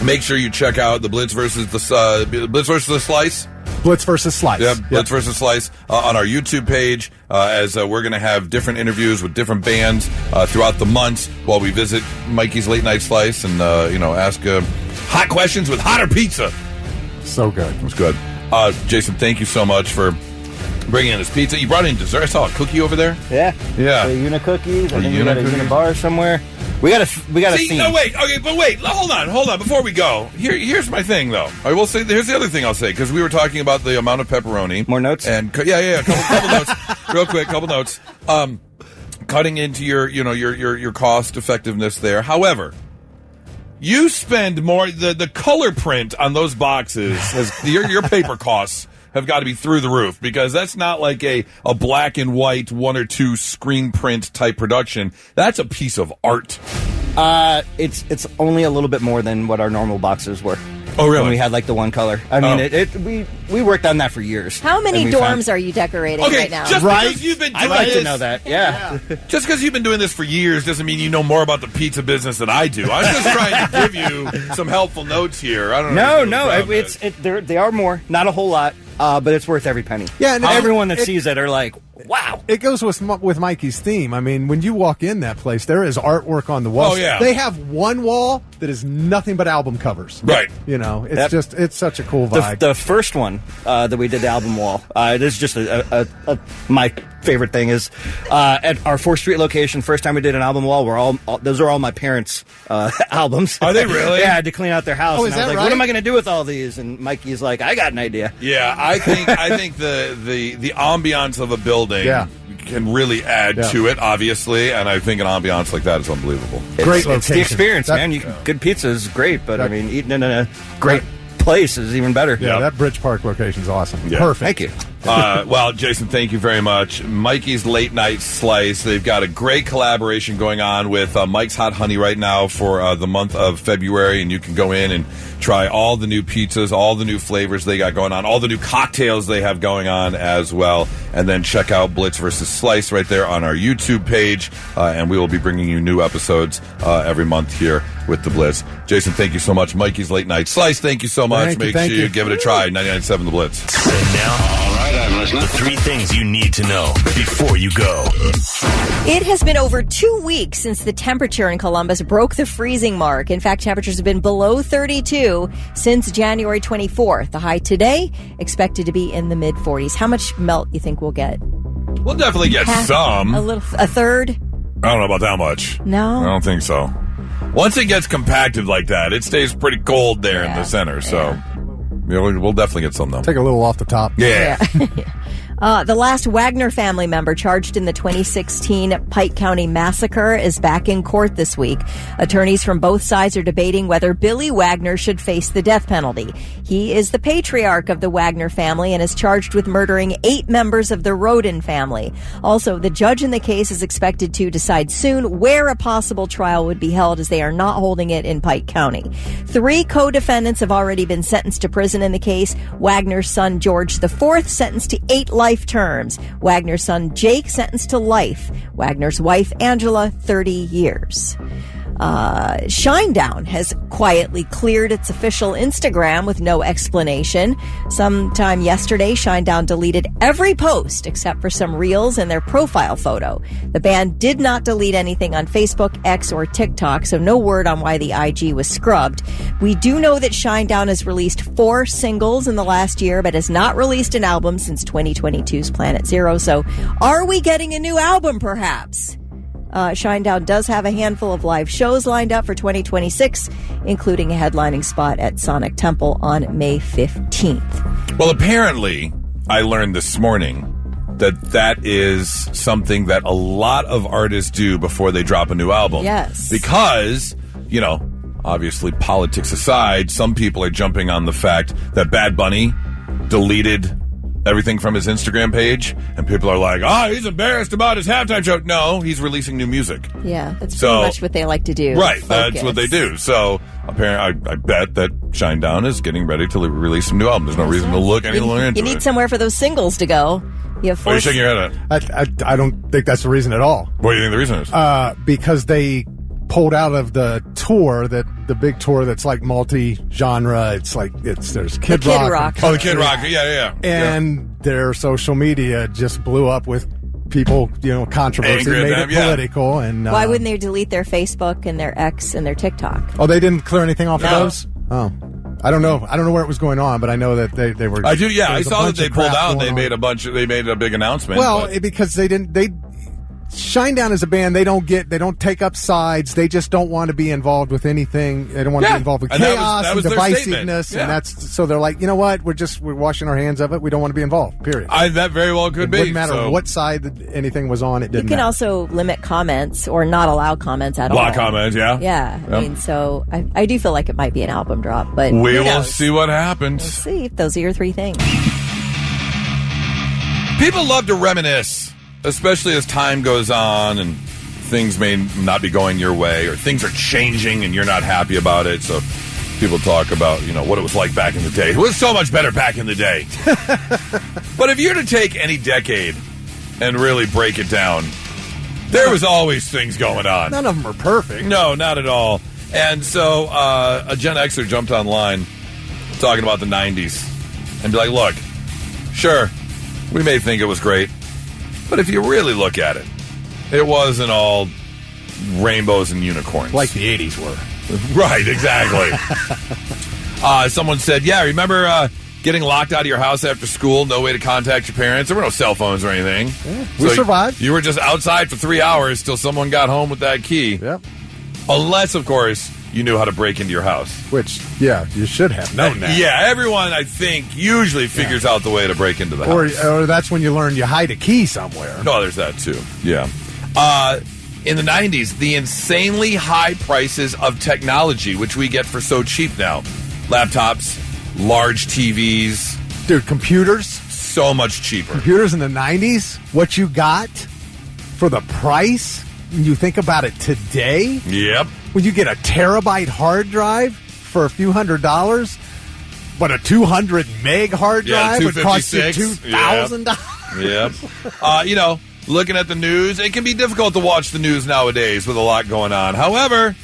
A: make sure you check out the Blitz versus the Slice.
C: Blitz versus Slice.
A: Yeah, Blitz versus Slice on our YouTube page, as we're going to have different interviews with different bands throughout the months while we visit Mikey's Late Night Slice and ask hot questions with hotter pizza.
C: So good.
A: It was good. Jason, thank you so much for bringing in this pizza. You brought in dessert. I saw a cookie over there.
N: Yeah.
A: The
N: Una cookies. I think we got a
A: Una
N: Una bar somewhere. We got a theme.
A: No, wait. Okay, but wait. Hold on. Before we go, here's my thing, though. I will say. Here's the other thing I'll say, because we were talking about the amount of pepperoni.
N: More notes?
A: And yeah. Couple notes. Real quick. Couple notes. Cutting into your cost effectiveness there. However, you spend more. The color print on those boxes your paper costs have got to be through the roof, because that's not like a black and white 1 or 2 screen print type production. That's a piece of art.
N: It's only a little bit more than what our normal boxes were.
A: Oh, really?
N: When we had like the one color. I mean, we worked on that for years.
B: How many dorms are you decorating right now?
A: Just because you've been doing
N: I'd like
A: this,
N: to know that. Yeah.
A: Just because you've been doing this for years doesn't mean you know more about the pizza business than I do. I'm just trying to give you some helpful notes here. I don't know.
N: No. They are more, not a whole lot, but it's worth every penny.
C: Yeah, and
N: everyone that sees it are like, wow.
C: It goes with Mikey's theme. I mean, when you walk in that place, there is artwork on the walls.
A: Oh, yeah.
C: They have one wall that is nothing but album covers.
A: Right.
C: It's it's such a cool vibe.
N: The first one that we did, the album wall, this is just my favorite thing is at our 4th Street location, first time we did an album wall, those are all my parents' albums.
A: Are they really?
N: Yeah, I had to clean out their house.
C: Oh,
N: and
C: is
N: I was
C: that
N: like,
C: right?
N: what am I going to do with all these? And Mikey's like, I got an idea.
A: Yeah, I think the ambiance of a building can really add to it, obviously, and I think an ambiance like that is unbelievable.
C: Great location.
N: It's the experience, man. Good pizza is great, but I mean, eating in a great place is even better.
C: Yeah, that Bridge Park location is awesome.
A: Yeah.
C: Perfect.
N: Thank you.
A: Well, Jason, thank you very much. Mikey's Late Night Slice. They've got a great collaboration going on with Mike's Hot Honey right now for the month of February, and you can go in and try all the new pizzas, all the new flavors they got going on, all the new cocktails they have going on as well. And then check out Blitz versus Slice right there on our YouTube page, and we will be bringing you new episodes every month here with the Blitz. Jason, thank you so much. Mikey's Late Night Slice, thank you so much. Make sure you give it a try. 99.7 The Blitz.
F: And now, all right, I'm listening. The 3 things you need to know before you go.
B: It has been over 2 weeks since the temperature in Columbus broke the freezing mark. In fact, temperatures have been below 32 since January 24th. The high today expected to be in the mid-40s. How much melt you think we'll get?
A: We'll definitely get some.
B: A third?
A: I don't know about that much.
B: No?
A: I don't think so. Once it gets compacted like that, it stays pretty cold there in the center, so we'll definitely get some, though.
C: Take a little off the top.
A: Yeah.
B: The last Wagner family member charged in the 2016 Pike County massacre is back in court this week. Attorneys from both sides are debating whether Billy Wagner should face the death penalty. He is the patriarch of the Wagner family and is charged with murdering 8 members of the Rodin family. Also, the judge in the case is expected to decide soon where a possible trial would be held, as they are not holding it in Pike County. 3 co-defendants have already been sentenced to prison in the case. Wagner's son George IV sentenced to 8 life terms. Wagner's son Jake sentenced to life. Wagner's wife Angela 30 years. Shinedown has quietly cleared its official Instagram with no explanation. Sometime yesterday, Shinedown deleted every post except for some reels and their profile photo. The band did not delete anything on Facebook, X, or TikTok, so no word on why the IG was scrubbed. We do know that Shinedown has released 4 singles in the last year, but has not released an album since 2022's Planet Zero. So are we getting a new album, perhaps? Shinedown does have a handful of live shows lined up for 2026, including a headlining spot at Sonic Temple on May 15th.
A: Well, apparently, I learned this morning that is something that a lot of artists do before they drop a new album.
B: Yes.
A: Because, obviously politics aside, some people are jumping on the fact that Bad Bunny deleted everything from his Instagram page, and people are like, he's embarrassed about his halftime show. No, he's releasing new music.
B: Yeah, that's pretty much what they like to do.
A: Right, that's what they do. So apparently, I bet that Shinedown is getting ready to release some new album. There's no reason to look any longer into it.
B: You need somewhere for those singles to go.
A: What are you shaking your head at?
C: I don't think that's the reason at all.
A: What do you think the reason is?
C: Because they pulled out of the tour, the big tour that's like multi-genre. It's like there's Kid Rock.
A: Oh, the Kid Rock. Yeah.
C: And their social media just blew up with people, controversy, made it political. And
B: why wouldn't they delete their Facebook and their X and their TikTok?
C: Oh, they didn't clear anything off of those? Oh. I don't know where it was going on, but I know that they were.
A: I do. Yeah, I saw that they pulled out and they made a big announcement.
C: Well, because they didn't. Shinedown as a band, they don't take up sides. They just don't want to be involved with anything. They don't want to be involved with chaos and divisiveness, and that's so they're like, you know what? We're washing our hands of it. We don't want to be involved. Period.
A: That very well could be.
C: It wouldn't matter what side anything was on. It didn't.
B: You can
C: matter.
B: also limit comments or not allow comments at all.
A: Block comments, yeah.
B: Yeah, I mean, so I do feel like it might be an album drop, but
A: we will see what happens.
B: We'll see if those are your three things.
A: People love to reminisce, especially as time goes on and things may not be going your way or things are changing and you're not happy about it. So people talk about, what it was like back in the day. It was so much better back in the day. But if you're to take any decade and really break it down, there was always things going on.
C: None of them are perfect.
A: No, not at all. And so a Gen Xer jumped online talking about the 90s and be like, look, sure, we may think it was great, but if you really look at it, it wasn't all rainbows and unicorns.
C: Like the 80s were.
A: Right, exactly. Someone said, remember getting locked out of your house after school, no way to contact your parents? There were no cell phones or anything.
C: Yeah, we survived.
A: You were just outside for 3 hours till someone got home with that key.
C: Yep.
A: Unless, of course, you knew how to break into your house.
C: Which, you should have known that.
A: Yeah, everyone, I think, usually figures out the way to break into the house.
C: Or that's when you learn you hide a key somewhere.
A: No, there's that, too. Yeah. In the 90s, the insanely high prices of technology, which we get for so cheap now. Laptops, large TVs.
C: Dude, computers?
A: So much cheaper.
C: Computers in the 90s? What you got for the price? You think about it today?
A: Yep.
C: When you get a terabyte hard drive for a few $100s, but a 200 meg hard drive would cost you $2,000.
A: Yep. Looking at the news, it can be difficult to watch the news nowadays with a lot going on. However,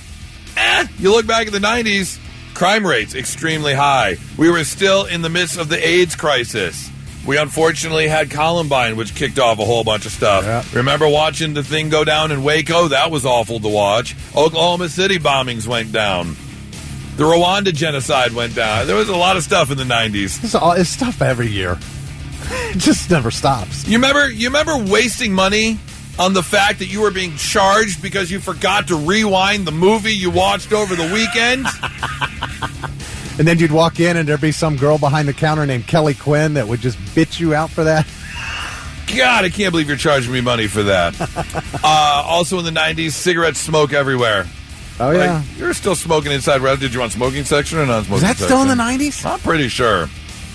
A: you look back at the 90s, crime rates extremely high. We were still in the midst of the AIDS crisis. We unfortunately had Columbine, which kicked off a whole bunch of stuff. Yeah. Remember watching the thing go down in Waco? That was awful to watch. Oklahoma City bombings went down. The Rwanda genocide went down. There was a lot of stuff in the 90s.
C: It's stuff every year. It just never stops.
A: You remember wasting money on the fact that you were being charged because you forgot to rewind the movie you watched over the weekend?
C: And then you'd walk in and there'd be some girl behind the counter named Kelly Quinn that would just bitch you out for that.
A: God, I can't believe you're charging me money for that. Also in the 90s, cigarette smoke everywhere.
C: Oh, yeah.
A: You're still smoking inside. Did you want smoking section or non-smoking section?
C: Is that still in the 90s?
A: I'm pretty sure.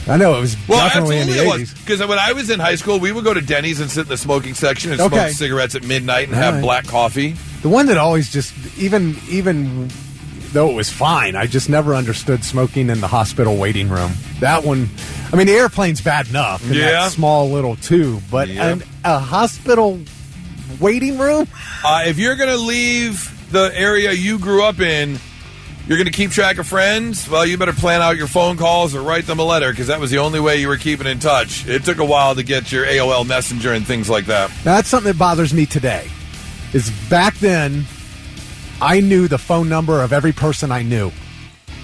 C: I know, it was definitely in the 80s.
A: Because when I was in high school, we would go to Denny's and sit in the smoking section and smoke cigarettes at midnight and have black coffee.
C: The one that always just, even though it was fine, I just never understood smoking in the hospital waiting room. That one, I mean, the airplane's bad enough in that small little tube, but a hospital waiting room?
A: If you're going to leave the area you grew up in, you're going to keep track of friends? Well, you better plan out your phone calls or write them a letter, because that was the only way you were keeping in touch. It took a while to get your AOL Messenger and things like that.
C: Now, that's something that bothers me today, is back then, I knew the phone number of every person I knew.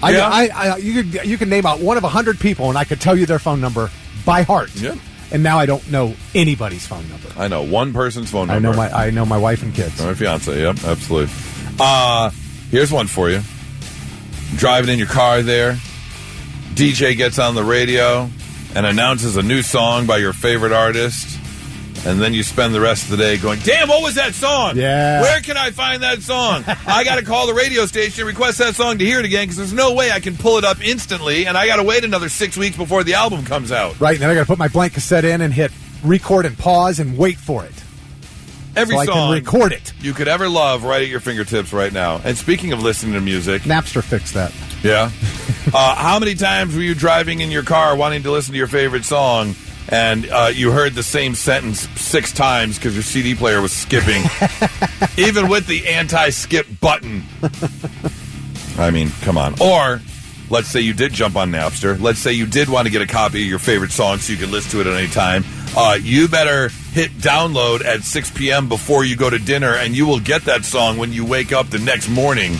C: You could name out one of 100 people, and I could tell you their phone number by heart.
A: Yeah.
C: And now I don't know anybody's phone number.
A: I know one person's phone number.
C: I know my wife and kids.
A: My fiance, yep, absolutely. Here's one for you. Driving in your car there, DJ gets on the radio and announces a new song by your favorite artist, And then you spend the rest of the day going, damn, what was that song?
C: Yeah.
A: Where can I find that song? I got to call the radio station and request that song to hear it again because there's no way I can pull it up instantly, and I got to wait another 6 weeks before the album comes out.
C: Right, and then I got to put my blank cassette in and hit record and pause and wait for it.
A: Every
C: so
A: song
C: I can record it
A: you could ever love right at your fingertips right now. And speaking of listening to music,
C: Napster fixed that.
A: Yeah. How many times were you driving in your car wanting to listen to your favorite song and you heard the same sentence 6 times because your CD player was skipping, even with the anti-skip button? I mean, come on. Or let's say you did jump on Napster. Let's say you did want to get a copy of your favorite song so you can listen to it at any time. You better hit download at 6 p.m. before you go to dinner, and you will get that song when you wake up the next morning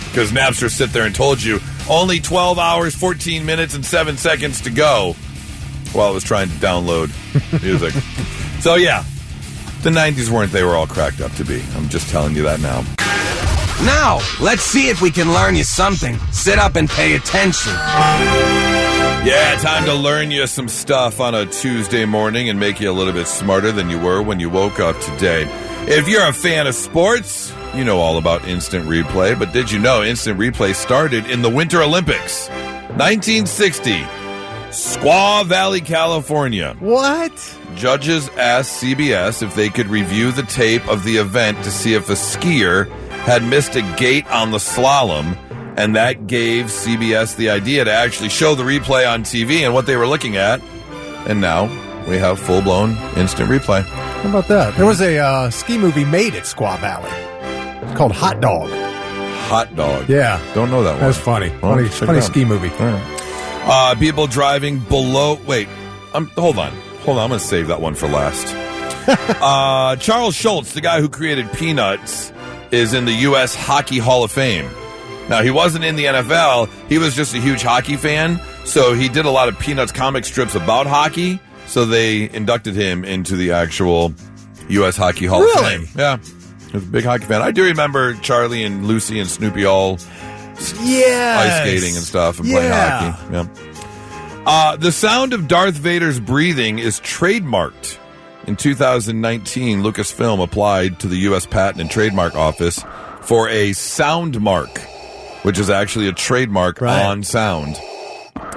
A: because Napster sit there and told you only 12 hours, 14 minutes, and 7 seconds to go while I was trying to download music. So, yeah, the 90s weren't they were all cracked up to be. I'm just telling you that now.
E: Now, let's see if we can learn you something. Sit up and pay attention.
A: Yeah, time to learn you some stuff on a Tuesday morning and make you a little bit smarter than you were when you woke up today. If you're a fan of sports, you know all about instant replay, but did you know instant replay started in the Winter Olympics? 1960, Squaw Valley, California.
C: What?
A: Judges asked CBS if they could review the tape of the event to see if a skier had missed a gate on the slalom, and that gave CBS the idea to actually show the replay on TV and what they were looking at. And now we have full-blown instant replay.
C: How about that? There was a ski movie made at Squaw Valley. It's called Hot Dog.
A: Hot Dog?
C: Yeah.
A: Don't know that one.
C: That was funny.
A: Well,
C: funny ski movie.
A: All right. People driving below... Wait. Hold on. I'm going to save that one for last. Charles Schultz, the guy who created Peanuts, is in the U.S. Hockey Hall of Fame. Now, he wasn't in the NFL. He was just a huge hockey fan, so he did a lot of Peanuts comic strips about hockey, so they inducted him into the actual U.S. Hockey Hall of Fame. Yeah. He was a big hockey fan. I do remember Charlie and Lucy and Snoopy all ice skating and stuff and playing hockey. Yeah. The sound of Darth Vader's breathing is trademarked. In 2019, Lucasfilm applied to the U.S. Patent and Trademark Office for a sound mark, which is actually a trademark on sound.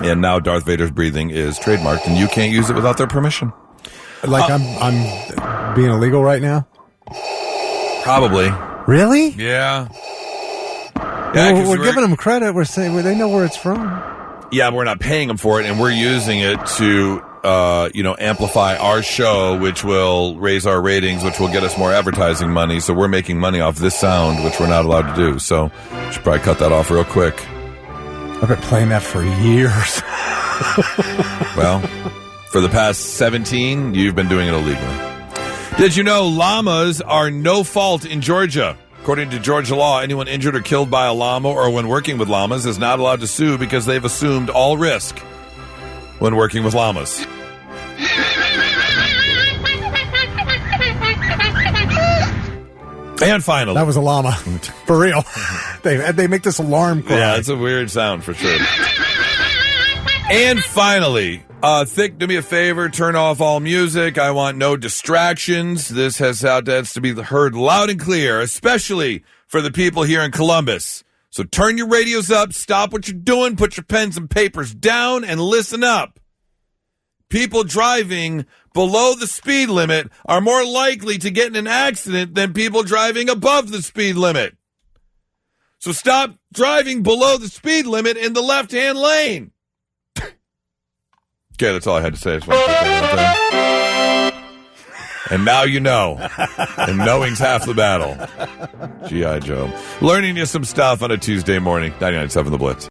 A: And now Darth Vader's breathing is trademarked, and you can't use it without their permission.
C: Like I'm being illegal right now?
A: Probably.
C: Really?
A: Yeah.
C: Well, we're giving them credit. We're saying they know where it's from.
A: Yeah, but we're not paying them for it, and we're using it to amplify our show, which will raise our ratings, which will get us more advertising money. So we're making money off this sound, which we're not allowed to do. So we should probably cut that off real quick.
C: I've been playing that for years.
A: Well, for the past 17, you've been doing it illegally. Did you know llamas are no fault in Georgia? According to Georgia law, anyone injured or killed by a llama or when working with llamas is not allowed to sue because they've assumed all risk when working with llamas. And finally,
C: that was a llama. For real. They make this alarm cry.
A: Yeah, it's a weird sound for sure. And finally, Thick, do me a favor, turn off all music. I want no distractions. This has to be heard loud and clear, especially for the people here in Columbus. So turn your radios up, stop what you're doing, put your pens and papers down, and listen up. People driving below the speed limit are more likely to get in an accident than people driving above the speed limit. So stop driving below the speed limit in the left-hand lane. Okay, that's all I had to say. I just wanted to put that out there. And now you know. And knowing's half the battle. G.I. Joe. Learning you some stuff on a Tuesday morning. 99.7 The Blitz.